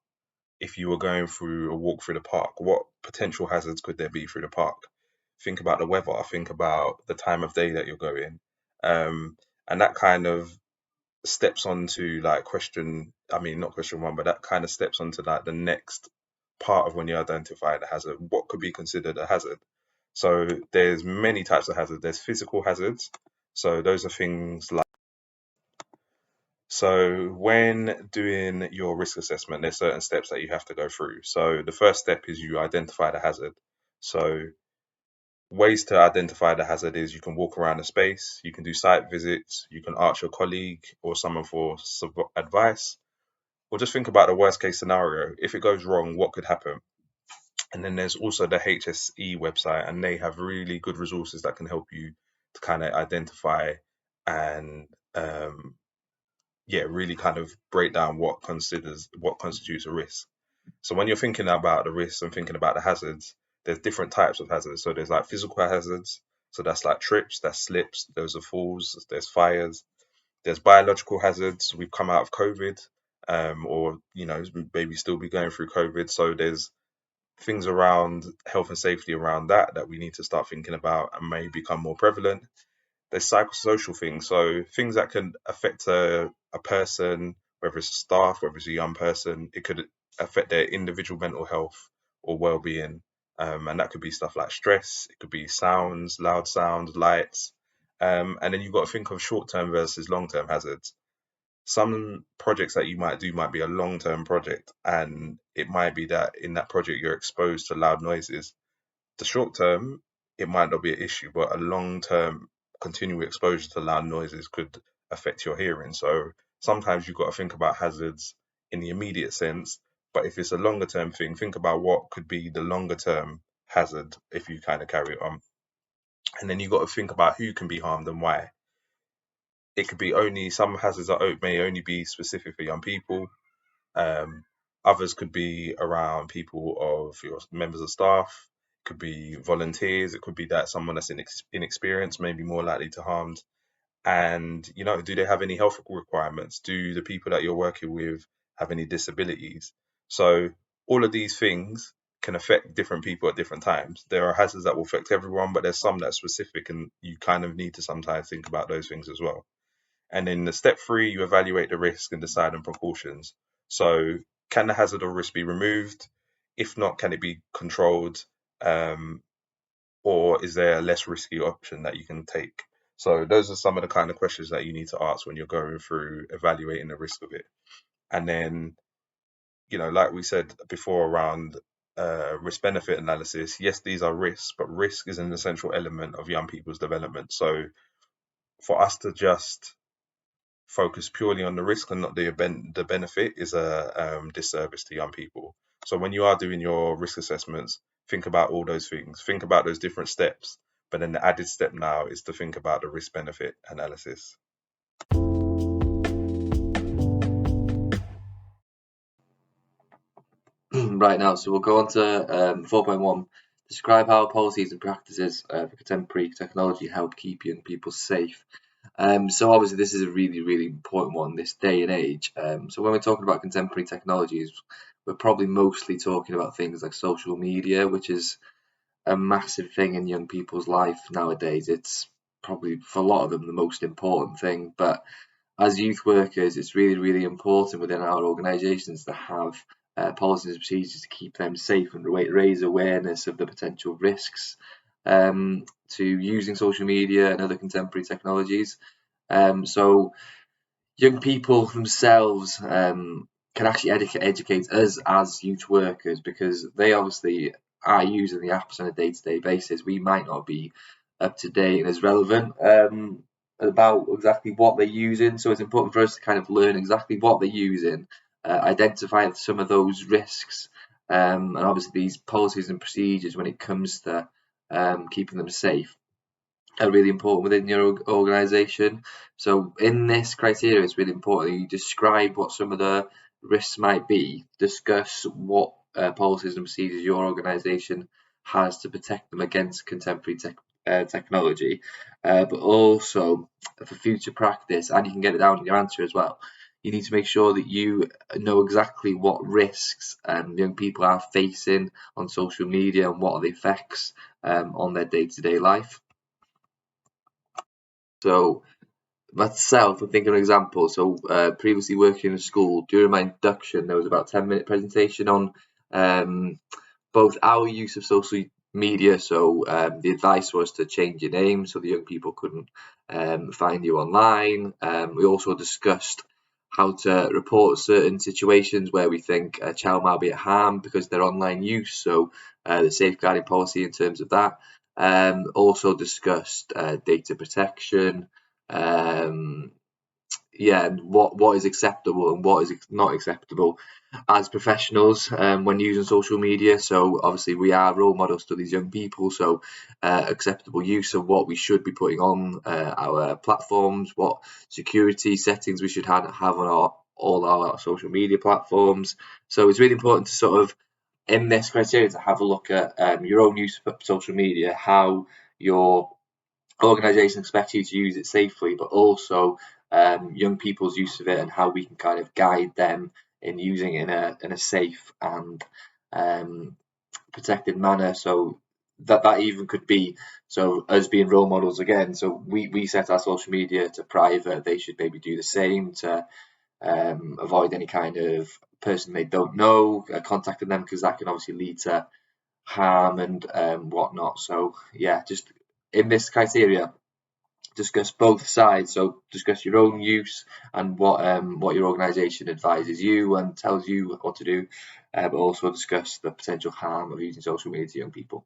if you were going through a walk through the park, what potential hazards could there be through the park? Think about the weather, think about the time of day that you're going. And that kind of steps onto like not question one, but that kind of steps onto like the next part of when you identify the hazard. What could be considered a hazard? So there's many types of hazards. There's physical hazards. So those are things like, so when doing your risk assessment, there's certain steps that you have to go through. So the first step is you identify the hazard. So ways to identify the hazard is you can walk around the space, you can do site visits, you can ask your colleague or someone for advice, or just think about the worst case scenario. If it goes wrong, what could happen? And then there's also the HSE website, and they have really good resources that can help you to kind of identify and really kind of break down what constitutes a risk. So when you're thinking about the risks and thinking about the hazards, there's different types of hazards. So there's like physical hazards. So that's like trips, that's slips, those are falls, there's fires. There's biological hazards. We've come out of COVID, or maybe still be going through COVID. So there's things around health and safety around that we need to start thinking about and may become more prevalent. There's psychosocial things, so things that can affect a person, whether it's a staff, whether it's a young person. It could affect their individual mental health or well-being, and that could be stuff like stress. It could be sounds, loud sounds, lights, and then you've got to think of short-term versus long-term hazards. Some projects that you might do might be a long-term project, and it might be that in that project you're exposed to loud noises. The short term, it might not be an issue, but a long term continual exposure to loud noises could affect your hearing. So sometimes you've got to think about hazards in the immediate sense, but if it's a longer term thing, think about what could be the longer term hazard if you kind of carry it on. And then you've got to think about who can be harmed and why. It could be some hazards may only be specific for young people. Others could be around people of your members of staff. It could be volunteers. It could be that someone that's inexperienced may be more likely to harm. And do they have any health requirements? Do the people that you're working with have any disabilities? So all of these things can affect different people at different times. There are hazards that will affect everyone, but there's some that's specific, and you kind of need to sometimes think about those things as well. And in the step 3, you evaluate the risk and decide on precautions. So can the hazard or risk be removed? If not, can it be controlled? Or is there a less risky option that you can take? So those are some of the kind of questions that you need to ask when you're going through evaluating the risk of it. And then, like we said before around risk benefit analysis, yes, these are risks, but risk is an essential element of young people's development. So for us to just focus purely on the risk and not the benefit is a disservice to young people. So when you are doing your risk assessments, think about all those things. Think about those different steps. But then the added step now is to think about the risk benefit analysis. Right now, so we'll go on to 4.1. Describe how policies and practices for contemporary technology help keep young people safe. So obviously this is a really, really important one this day and age. So when we're talking about contemporary technologies, we're probably mostly talking about things like social media, which is a massive thing in young people's life nowadays. It's probably for a lot of them the most important thing. But as youth workers, it's really, really important within our organisations to have policies and procedures to keep them safe and raise awareness of the potential risks to using social media and other contemporary technologies. So young people themselves can actually educate us as youth workers, because they obviously are using the apps on a day-to-day basis. We might not be up to date and as relevant about exactly what they're using, so it's important for us to kind of learn exactly what they're using, identify some of those risks, and obviously these policies and procedures when it comes to keeping them safe are really important within your organisation. So in this criteria, it's really important that you describe what some of the risks might be, discuss what policies and procedures your organisation has to protect them against contemporary technology, but also for future practice, and you can get it down in your answer as well. You need to make sure that you know exactly what risks young people are facing on social media and what are the effects on their day-to-day life. So myself, I think of an example. So previously working in a school, during my induction, there was about a 10-minute presentation on both our use of social media. So the advice was to change your name so the young people couldn't find you online. We also discussed how to report certain situations where we think a child might be at harm because of their online use. So the safeguarding policy in terms of that. Also discussed data protection, and what is acceptable and what is not acceptable as professionals when using social media. So obviously we are role models to these young people, so acceptable use of what we should be putting on our platforms, what security settings we should have on all our social media platforms. So it's really important to sort of, in this criteria, to have a look at your own use of social media, how your organisation expects you to use it safely, but also young people's use of it and how we can kind of guide them in using it in a safe and protected manner. So that even could be, so us being role models again. So we set our social media to private. They should maybe do the same to avoid any kind of person they don't know contacting them, because that can obviously lead to harm and whatnot. So yeah, just in this criteria, discuss both sides. So discuss your own use and what your organisation advises you and tells you what to do, but also discuss the potential harm of using social media to young people.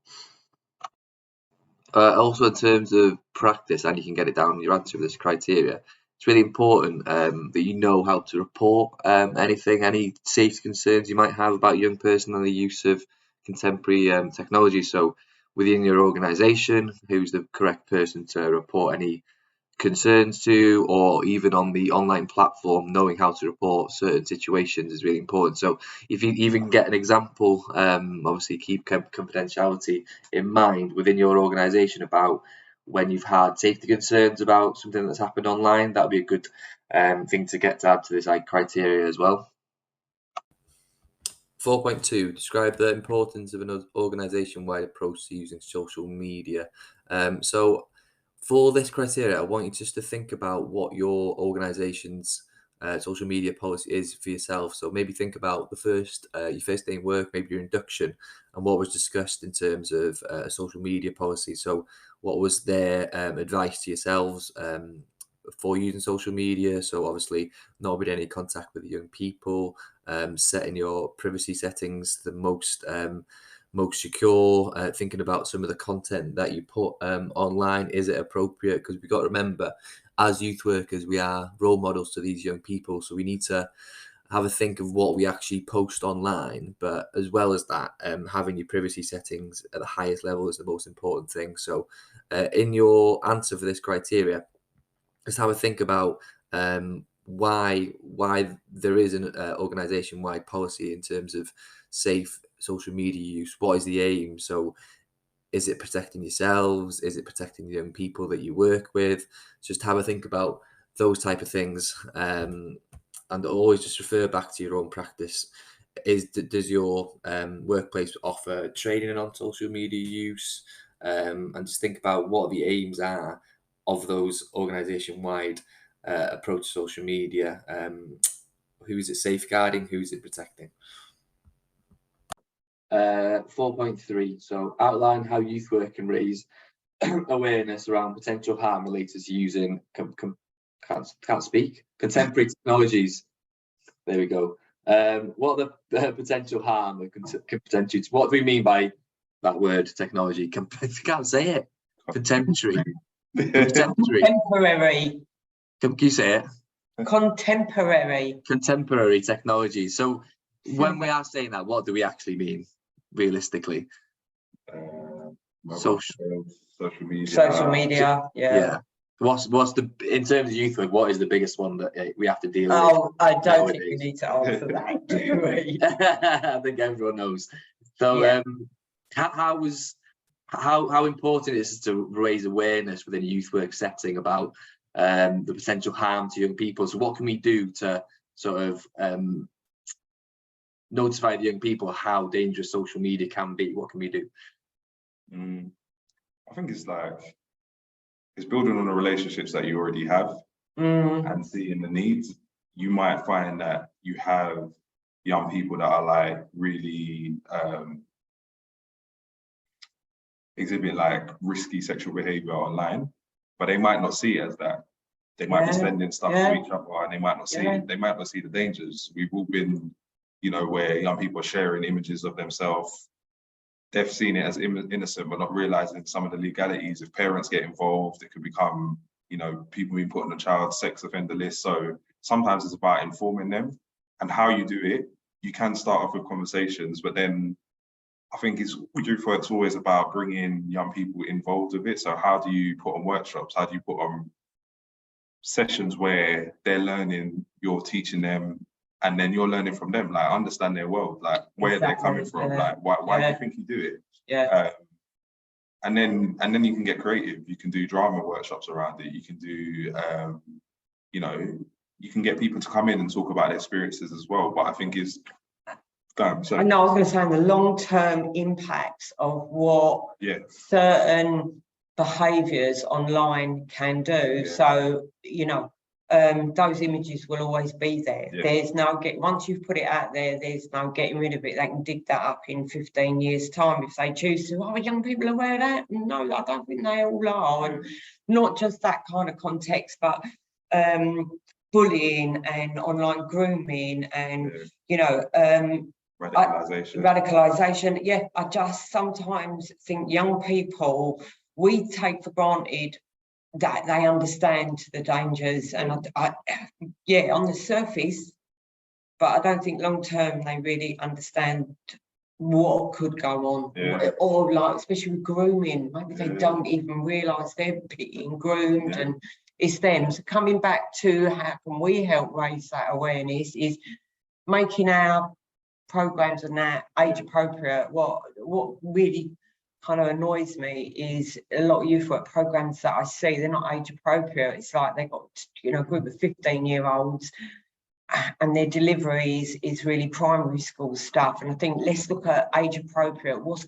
Also, in terms of practice, and you can get it down in your answer with this criteria, it's really important that you know how to report any safety concerns you might have about a young person and the use of contemporary technology. So within your organisation, who's the correct person to report any concerns to, or even on the online platform, knowing how to report certain situations is really important. So if you even get an example, obviously keep confidentiality in mind within your organisation about when you've had safety concerns about something that's happened online. That would be a good thing to get to add to this criteria as well. 4.2, describe the importance of an organisation-wide approach to using social media. So for this criteria, I want you just to think about what your organisation's social media policy is for yourself. So maybe think about your first day in work, maybe your induction, and what was discussed in terms of social media policy. So what was their advice to yourselves for using social media? So obviously not with any contact with young people, setting your privacy settings the most secure, thinking about some of the content that you put online. Is it appropriate? Because we've got to remember, as youth workers, we are role models to these young people, so we need to have a think of what we actually post online. But as well as that, having your privacy settings at the highest level is the most important thing. So in your answer for this criteria, just have a think about why there is an organisation-wide policy in terms of safe social media use. What is the aim? So is it protecting yourselves? Is it protecting the young people that you work with? Just have a think about those type of things, and always just refer back to your own practice. Does your workplace offer training on social media use? And just think about what the aims are of those organisation-wide approach to social media. Who is it safeguarding? Who is it protecting? 4.3. So outline how youth work can raise awareness around potential harm related to using can't speak contemporary technologies. There we go. What are the potential harm that can potentially? What do we mean by that word technology? Can't say it. Contemporary. Contemporary. Can you say it? Contemporary technology. So when we are saying that, what do we actually mean realistically? Social media. Social media, yeah. What's the, in terms of youth work, what is the biggest one that we have to deal with? Oh, I don't think we need to answer that, do we? I think everyone knows. So Yeah. how important is it to raise awareness within a youth work setting about the potential harm to young people? So what can we do to sort of notify the young people how dangerous social media can be? What can we do? I think it's building on the relationships that you already have and seeing the needs. You might find that you have young people that are like really exhibit like risky sexual behavior online, but they might not see it as that. They might be sending stuff to each other and they might not see it. They might not see the dangers. We've all been, you know, where young people are sharing images of themselves. They've seen it as innocent, but not realizing some of the legalities. If parents get involved, it could become, you know, people being put on a child sex offender list. So sometimes it's about informing them, and how you do it. You can start off with conversations, but then I think youth work's always about bringing young people involved with it. So how do you put on workshops? How do you put on sessions where they're learning, you're teaching them, and then you're learning from them, like understand their world, like where they're coming from, like why do you think you do it? And then you can get creative. You can do drama workshops around it. You can do you know, you can get people to come in and talk about their experiences as well. But I think is I know I was going to say the long-term impacts of what certain behaviours online can do. So, you know, those images will always be there. There's no once you've put it out there, there's no getting rid of it. They can dig that up in 15 years' time if they choose to. Oh, young people aware of that? No, I don't think they all are. And not just that kind of context, but bullying and online grooming and, you know, radicalisation. Yeah, I just sometimes think young people, we take for granted that they understand the dangers, and I on the surface, but I don't think long term they really understand what could go on, or like especially with grooming, maybe they don't even realise they're being groomed, and it's them. So coming back to how can we help raise that awareness is making our programs and that age appropriate. What really kind of annoys me is a lot of youth work programs that I see, they're not age appropriate. It's like they've got, you know, a group of 15-year-olds and their deliveries is really primary school stuff. And I think let's look at age appropriate. What's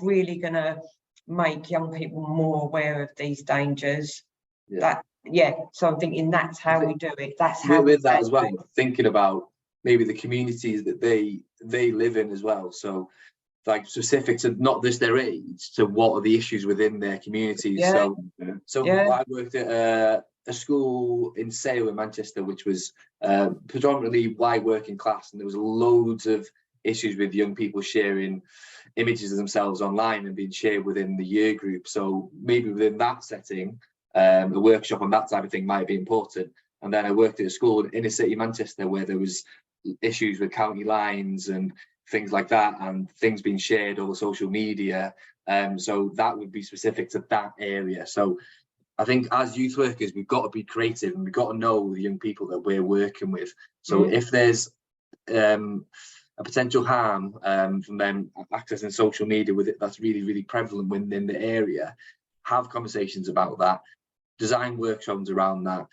really gonna make young people more aware of these dangers? So I'm thinking that's how we do it. That's how with that as well, thinking about maybe the communities that they live in as well. So like specific to not just their age, to what are the issues within their communities. So I worked at a school in Sale in Manchester, which was predominantly white working class, and there was loads of issues with young people sharing images of themselves online and being shared within the year group. So maybe within that setting, a workshop on that type of thing might be important. And then I worked at a school in inner city Manchester where there was issues with county lines and things like that, and things being shared over social media. So that would be specific to that area. So I think as youth workers, we've got to be creative and we've got to know the young people that we're working with. So if there's a potential harm from them accessing social media with it, that's really, really prevalent within the area, have conversations about that, design workshops around that,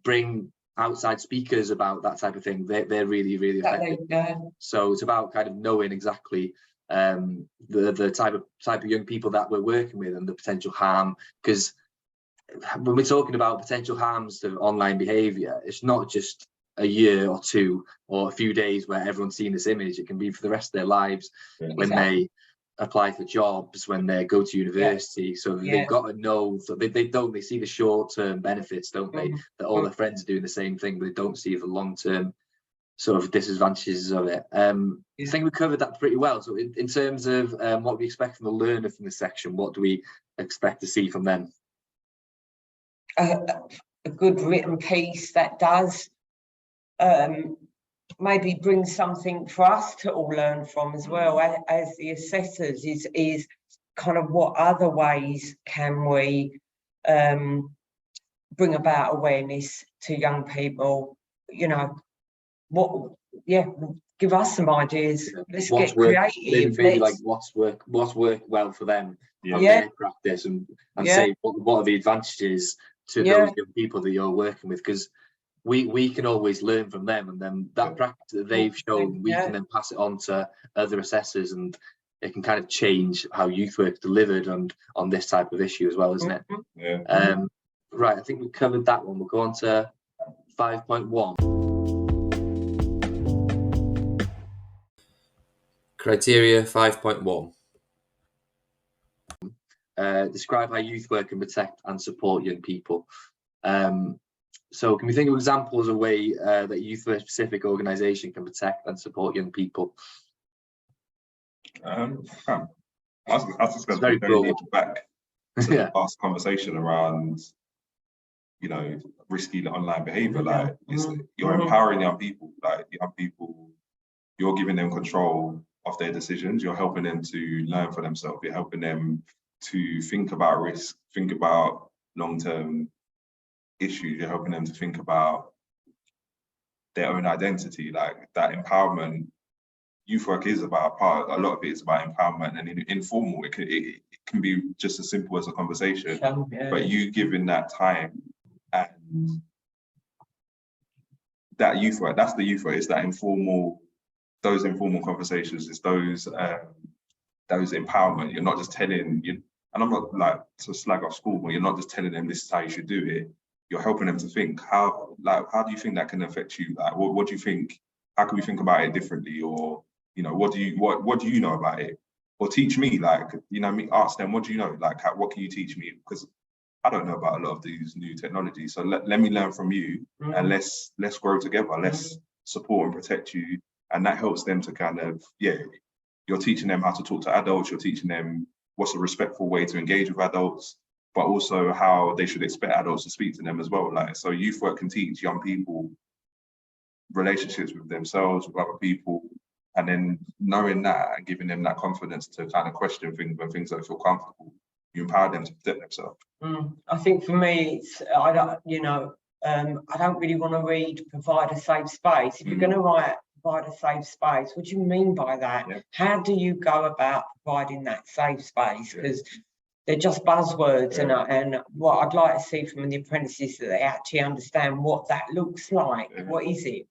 bring outside speakers about that type of thing. They're really, really effective. So it's about kind of knowing exactly the type of young people that we're working with and the potential harm, because when we're talking about potential harms to online behavior, it's not just a year or two or a few days where everyone's seen this image. It can be for the rest of their lives, when they apply for jobs, when they go to university. So they've got to know that they see the short-term benefits, don't they? That all their friends are doing the same thing, but they don't see the long-term sort of disadvantages of it. I think we covered that pretty well. So in terms of what we expect from the learner from this section, what do we expect to see from them? A good written piece that does maybe bring something for us to all learn from as well as the assessors, is kind of what other ways can we bring about awareness to young people, you know, give us some ideas. Let's get creative. Maybe like what's worked well for them on their practice, and say what are the advantages to those young people that you're working with, because we can always learn from them, and then that practice that they've shown, we can then pass it on to other assessors, and it can kind of change how youth work is delivered on this type of issue as well, isn't it? Right, I think we covered that one. We'll go on to 5.1. Criteria 5.1. Describe how youth work can protect and support young people. So can we think of examples of a way that a youth work specific organisation can protect and support young people? I was just going to go back to the last conversation around, you know, risky online behaviour. Like, you're empowering young people. Like, young people, you're giving them control of their decisions. You're helping them to learn for themselves. You're helping them to think about risk, think about long-term issues. You're helping them to think about their own identity. Like, that empowerment, youth work is about a lot of it is about empowerment, and informal. It can be just as simple as a conversation, but you giving that time, and that youth work, that's the youth work. It's that those informal conversations. It's those empowerment. You're not just telling you. And I'm not like to slag off school, but you're not just telling them this is how you should do it. You're helping them to think, how do you think that can affect you? Like, what do you think? How can we think about it differently? Or, you know, what do you know about it? Or teach me, like, you know, ask them, what do you know? Like, what can you teach me? Because I don't know about a lot of these new technologies. So let me learn from you, and let's grow together. Let's support and protect you. And that helps them to kind of, you're teaching them how to talk to adults. You're teaching them what's a respectful way to engage with adults, but also how they should expect adults to speak to them as well. Like, so youth work can teach young people relationships with themselves, with other people, and then knowing that and giving them that confidence to kind of question things when things don't feel comfortable, you empower them to protect themselves. I think for me, it's, I don't really want to read provide a safe space. If you're going to write provide a safe space, what do you mean by that? How do you go about providing that safe space? Because they're just buzzwords, and what I'd like to see from the apprentices is that they actually understand what that looks like. What is it?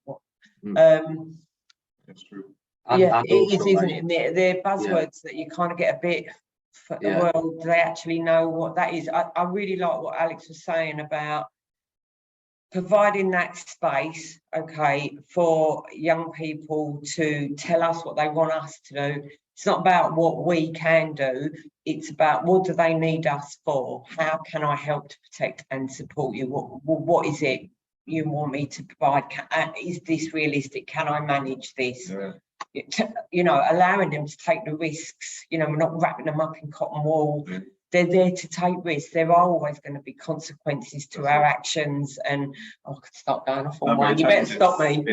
That's true. It is, isn't it? They're buzzwords that you kind of get a bit. Well, do they actually know what that is? I really like what Alex was saying about providing that space, for young people to tell us what they want us to do. It's not about what we can do, it's about what do they need us for? How can I help to protect and support you? What is it you want me to provide? Is this realistic? Can I manage this? You know, allowing them to take the risks. You know, we're not wrapping them up in cotton wool. They're there to take risks. There are always going to be consequences to our actions. And I could start going off on one. You better stop me.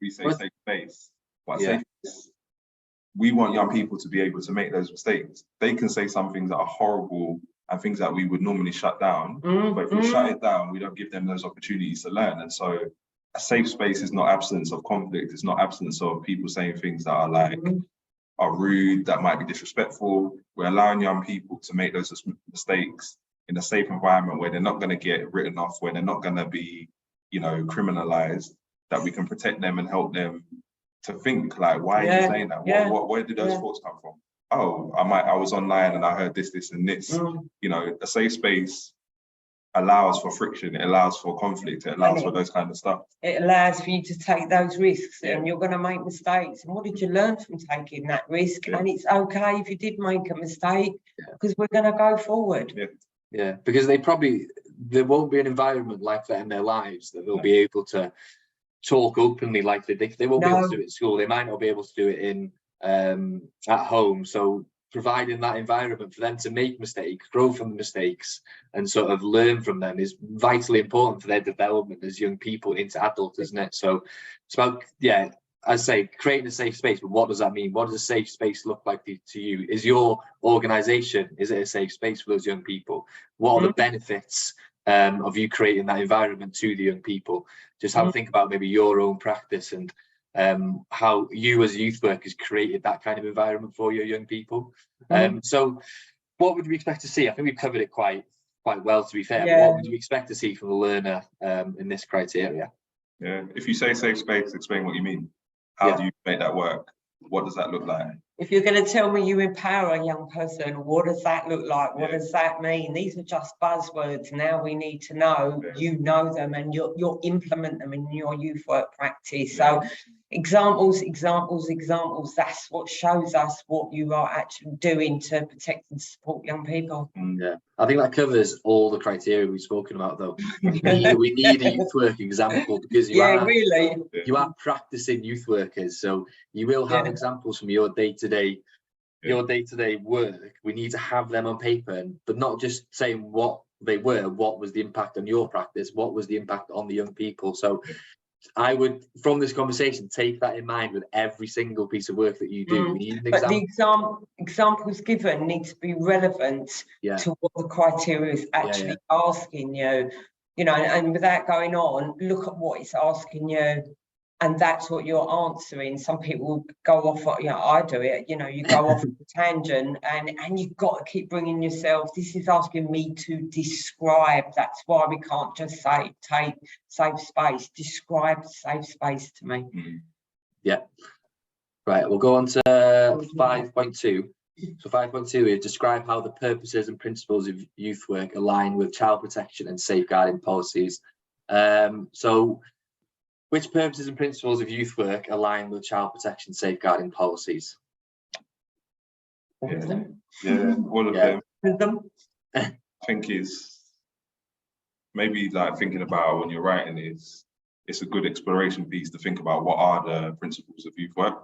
We say safe space, but safe space, we want young people to be able to make those mistakes. They can say some things that are horrible and things that we would normally shut down. But if we shut it down, we don't give them those opportunities to learn. And so a safe space is not absence of conflict. It's not absence of people saying things that are like, are rude, that might be disrespectful. We're allowing young people to make those mistakes in a safe environment where they're not going to get written off, where they're not going to be, you know, criminalized, that we can protect them and help them to think, like, why are you saying that? Where did those thoughts come from? Oh, I was online and I heard this, and this. You know, a safe space allows for friction, it allows for conflict, it allows for those kind of stuff. It allows for you to take those risks, and you're going to make mistakes. And what did you learn from taking that risk? And it's okay if you did make a mistake, because we're going to go forward. Yeah, because there won't be an environment like that in their lives that they'll be able to talk openly like they won't be able to do it at school. They might not be able to do it in at home. So providing that environment for them to make mistakes, grow from the mistakes, and sort of learn from them is vitally important for their development as young people into adults, isn't it? So it's about, I say, creating a safe space. But what does that mean? What does a safe space look like to you? Is your organisation, is it a safe space for those young people? What are the benefits of you creating that environment to the young people? Just have a think about maybe your own practice and how you as youth workers created that kind of environment for your young people. So what would we expect to see? I think we've covered it quite well, to be fair. What would you expect to see from the learner in this criteria? If you say safe space, explain what you mean. How do you make that work? What does that look like? If you're going to tell me you empower a young person, what does that look like? What does that mean? These are just buzzwords. Now we need to know you know them, and you'll implement them in your youth work practice. So examples. That's what shows us what you are actually doing to protect and support young people. I think that covers all the criteria we've spoken about, though. We need a youth work example, because you are practicing youth workers, so you will have examples from your day-to-day work. We need to have them on paper, but not just saying what they were. What was the impact on your practice? What was the impact on the young people? So I would, from this conversation, take that in mind with every single piece of work that you do. We need an but the examples given need to be relevant to what the criteria is actually asking you. You know, and without going on, look at what it's asking you, and that's what you're answering. Some people go off, I do it, you go off a tangent, and you've got to keep bringing yourself. This is asking me to describe. That's why we can't just say, take safe space. Describe safe space to me. Right, we'll go on to 5.2. So 5.2 is describe how the purposes and principles of youth work align with child protection and safeguarding policies. So which purposes and principles of youth work align with child protection safeguarding policies? All of them. All of them. I think is maybe like thinking about when you're writing it's a good exploration piece to think about what are the principles of youth work.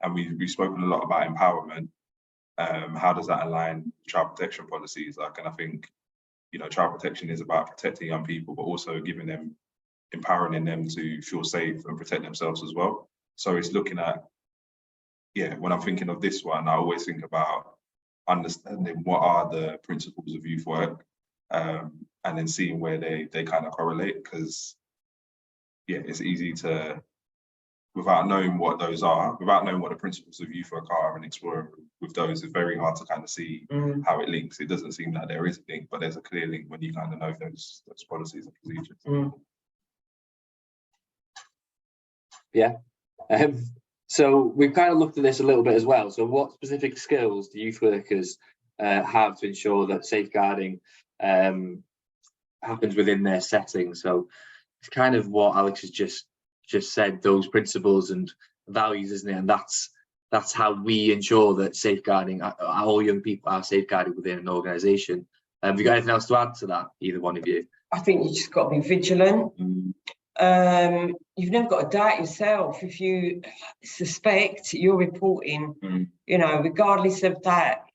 And we've spoken a lot about empowerment. How does that align with child protection policies? And I think, child protection is about protecting young people, but also empowering them to feel safe and protect themselves as well. So it's looking at, when I'm thinking of this one, I always think about understanding what are the principles of youth work, and then seeing where they kind of correlate, because it's easy to, without knowing what those are, without knowing what the principles of youth work are and exploring with those, it's very hard to kind of see how it links. It doesn't seem like there is a link, but there's a clear link when you kind of know those policies and procedures. So we've kind of looked at this a little bit as well. So what specific skills do youth workers have to ensure that safeguarding happens within their setting? So it's kind of what Alex has just said, those principles and values, isn't it? And that's how we ensure that safeguarding, all young people are safeguarded within an organisation. Have you got anything else to add to that, either one of you? I think you just got to be vigilant. You've never got to doubt yourself. If you suspect, you're reporting, regardless of that,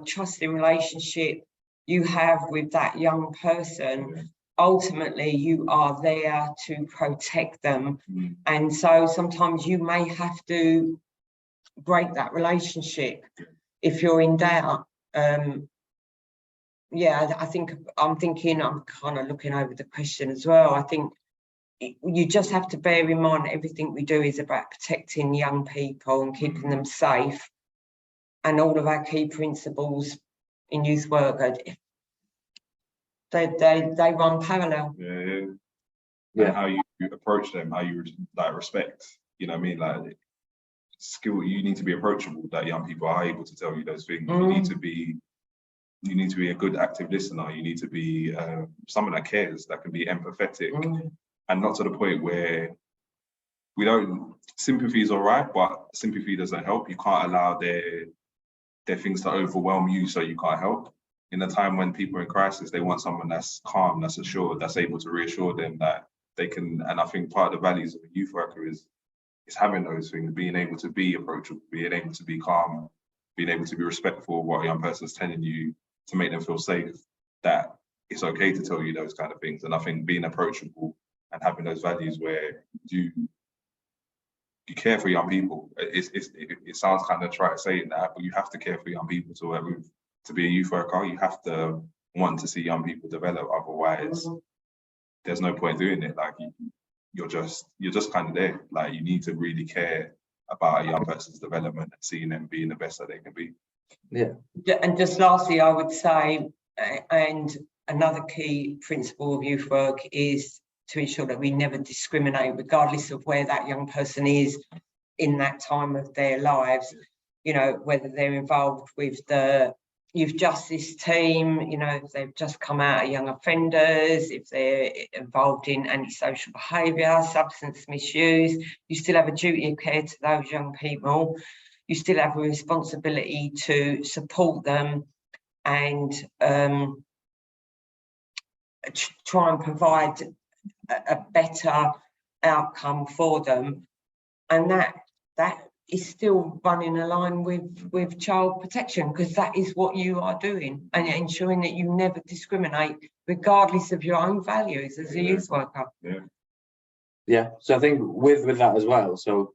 trusting relationship you have with that young person. Ultimately, you are there to protect them. And so sometimes you may have to break that relationship if you're in doubt. I think I'm kind of looking over the question as well. I think you just have to bear in mind everything we do is about protecting young people and keeping them safe. And all of our key principles in youth work, they run parallel. And how you approach them, how you respect, skill. You need to be approachable, that young people are able to tell you those things. You need to be you need to be a good active listener. You need to be someone that cares, that can be empathetic, and not to the point where we don't. Sympathy is all right, but sympathy doesn't help. You can't allow their things to overwhelm you, so you can't help. In a time when people are in crisis, they want someone that's calm, that's assured, that's able to reassure them that they can. And I think part of the values of a youth worker is having those things, being able to be approachable, being able to be calm, being able to be respectful of what a young person's telling you, to make them feel safe, that it's okay to tell you those kind of things. And I think being approachable and having those values where you care for young people. It sounds kind of trite saying that, but you have to care for young people to work with. To be a youth worker, you have to want to see young people develop. Otherwise, there's no point doing it. Like you're just kind of there. Like you need to really care about a young person's development and seeing them being the best that they can be. Yeah. And just lastly, I would say, and another key principle of youth work is to ensure that we never discriminate, regardless of where that young person is in that time of their lives, you know, whether they're involved with the youth justice team, you know, if they've just come out of young offenders, if they're involved in antisocial behaviour, substance misuse, you still have a duty of care to those young people. You still have a responsibility to support them and try and provide a better outcome for them, and that is still running a line with child protection, because that is what you are doing, and ensuring that you never discriminate regardless of your own values as a youth worker. Yeah, so I think with that as well, so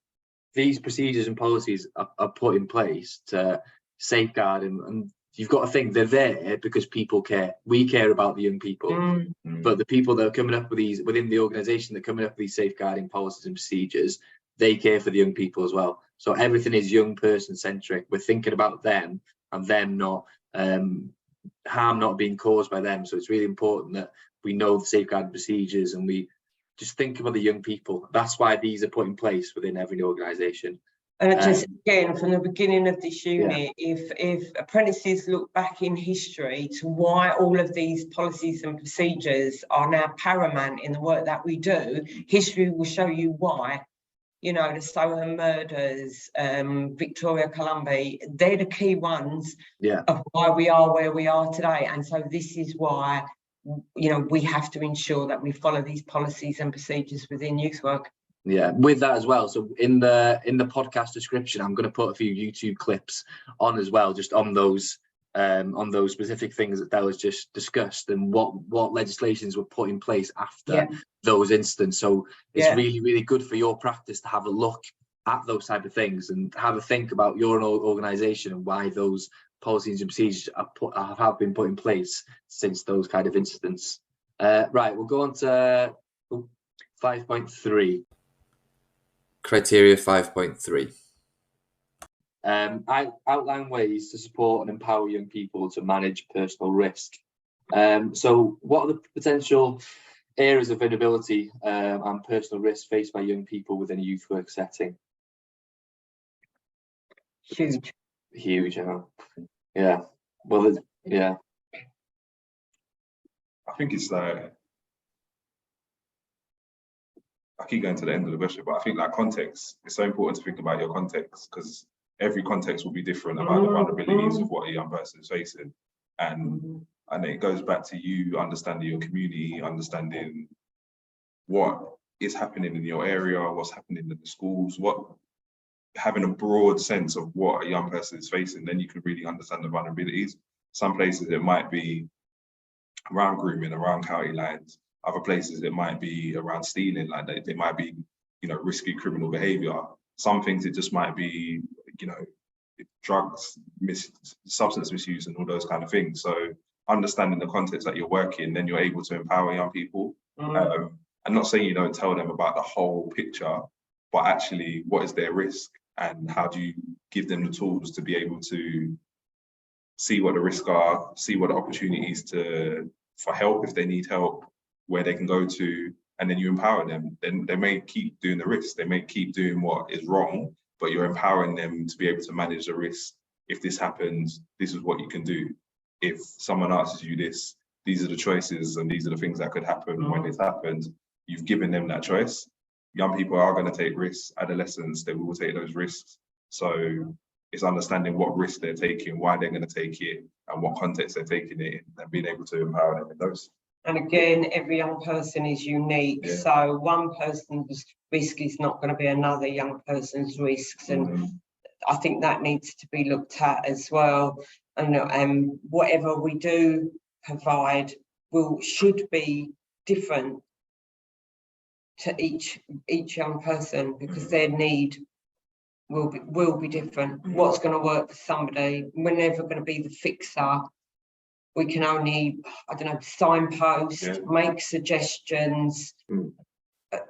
these procedures and policies are put in place to safeguard, and you've got to think they're there because people care. We care about the young people, but the people that are coming up with these within the organisation, that are coming up with these safeguarding policies and procedures, they care for the young people as well. So everything is young person centric. We're thinking about them and them not harm not being caused by them. So it's really important that we know the safeguarding procedures and we just think about the young people. That's why these are put in place within every organisation. And just again, from the beginning of this unit, if apprentices look back in history to why all of these policies and procedures are now paramount in the work that we do, history will show you why. You know, the Soham murders, Victoria Columbi, they're the key ones of why we are where we are today. And so this is why, you know, we have to ensure that we follow these policies and procedures within youth work. Yeah, with that as well. So in the podcast description, I'm going to put a few YouTube clips on as well, just on those specific things that was just discussed and what legislations were put in place after those incidents. So it's really, really good for your practice to have a look at those type of things and have a think about your own organisation and why those policies and procedures have been put in place since those kind of incidents. Right, we'll go on to 5.3. Criteria 5.3. I outline ways to support and empower young people to manage personal risk. So what are the potential areas of vulnerability and personal risk faced by young people within a youth work setting? Huge. Yeah. Well, yeah. I think it's like, I keep going to the end of the question, but I think like context, it's so important to think about your context, because every context will be different about the vulnerabilities of what a young person is facing. And it goes back to you understanding your community, understanding what is happening in your area, what's happening in the schools, having a broad sense of what a young person is facing, then you can really understand the vulnerabilities. Some places it might be around grooming, around county lines. Other places it might be around stealing, like they might be, you know, risky criminal behavior. Some things it just might be, you know, drugs, substance misuse and all those kind of things. So understanding the context that you're working, then you're able to empower young people. I'm not saying you don't tell them about the whole picture, but actually what is their risk and how do you give them the tools to be able to see what the risks are, see what the opportunities for help if they need help, where they can go to, and then you empower them. Then they may keep doing the risk, they may keep doing what is wrong, but you're empowering them to be able to manage the risk. If this happens, this is what you can do. if someone asks you this, these are the choices and these are the things that could happen when this happens, you've given them that choice. Young people are going to take risks. Adolescents, they will take those risks. So it's understanding what risk they're taking, why they're going to take it, and what context they're taking it in, and being able to empower them in those. And again, every young person is unique. Yeah. So one person's risk is not going to be another young person's risks. And I think that needs to be looked at as well. And whatever we do provide should be different to each young person, because their need will be different. What's going to work for somebody, we're never going to be the fixer. We can only, I don't know, signpost, make suggestions.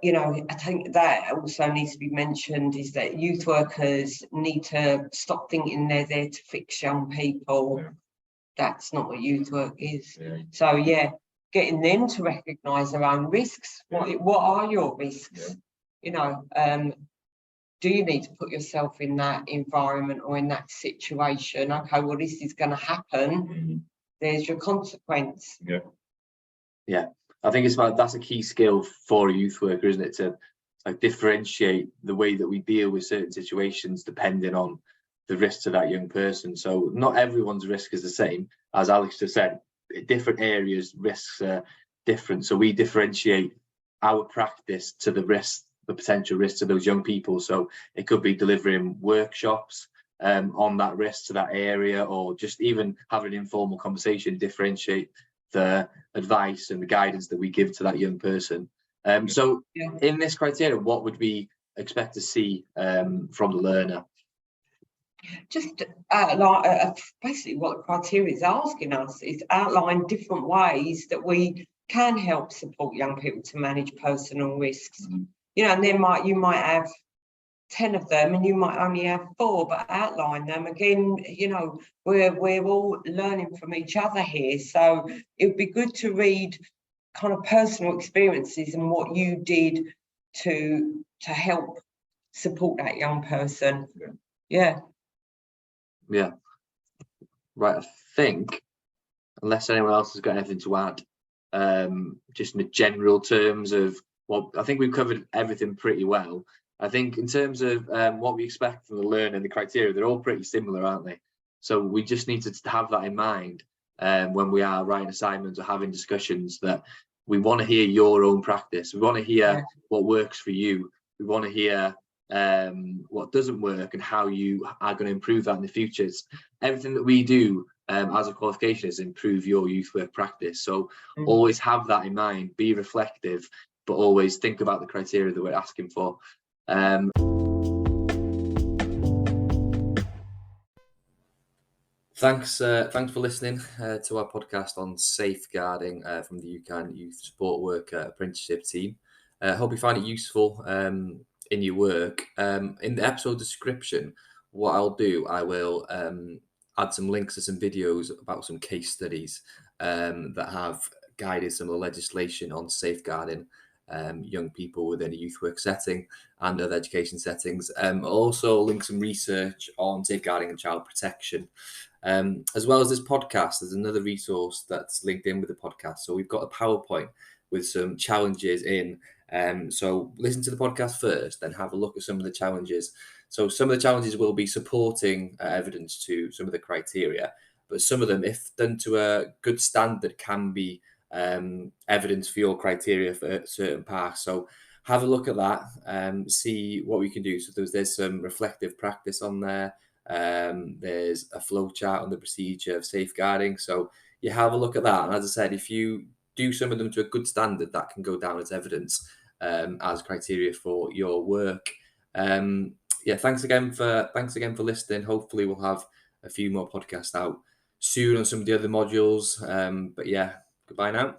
You know, I think that also needs to be mentioned, is that youth workers need to stop thinking they're there to fix young people. That's not what youth work is. So yeah, getting them to recognise their own risks. What are your risks? You know, do you need to put yourself in that environment or in that situation? Okay, well, this is going to happen. There's your consequence. Yeah, I think that's a key skill for a youth worker, isn't it? To like differentiate the way that we deal with certain situations depending on the risk to that young person. So not everyone's risk is the same. As Alex just said, different areas, risks are different. So we differentiate our practice to the potential risk to those young people. So it could be delivering workshops on that risk to that area, or just even have an informal conversation, differentiate the advice and the guidance that we give to that young person. So in this criteria, what would we expect to see from the learner? Just basically what the criteria is asking us is outline different ways that we can help support young people to manage personal risks. You know, and you might have 10 of them and you might only have 4, but outline them. Again, you know, we're all learning from each other here, so it would be good to read kind of personal experiences and what you did to help support that young person. Yeah. Right, I think, unless anyone else has got anything to add, just in the general terms of, well, I think we've covered everything pretty well. I think in terms of what we expect from the learner and the criteria, they're all pretty similar, aren't they? So we just need to have that in mind when we are writing assignments or having discussions, that we want to hear your own practice. We want to hear what works for you. We want to hear what doesn't work and how you are going to improve that in the future. Everything that we do as a qualification is improve your youth work practice. So always have that in mind, be reflective, but always think about the criteria that we're asking for. Thanks for listening to our podcast on safeguarding from the UCAN Youth Support Worker Apprenticeship team. I hope you find it useful in your work. In the episode description, what I'll do, I will add some links to some videos about some case studies that have guided some of the legislation on safeguarding young people within a youth work setting and other education settings. I'll also link some research on safeguarding and child protection. As well as this podcast, there's another resource that's linked in with the podcast. So we've got a PowerPoint with some challenges in. So listen to the podcast first, then have a look at some of the challenges. So some of the challenges will be supporting evidence to some of the criteria, but some of them, if done to a good standard, can be evidence for your criteria for certain paths. So have a look at that, see what we can do. So there's some reflective practice on there. There's a flow chart on the procedure of safeguarding. So you have a look at that. And as I said, if you do some of them to a good standard, that can go down as evidence as criteria for your work. Thanks again for listening. Hopefully we'll have a few more podcasts out soon on some of the other modules. But yeah, goodbye now.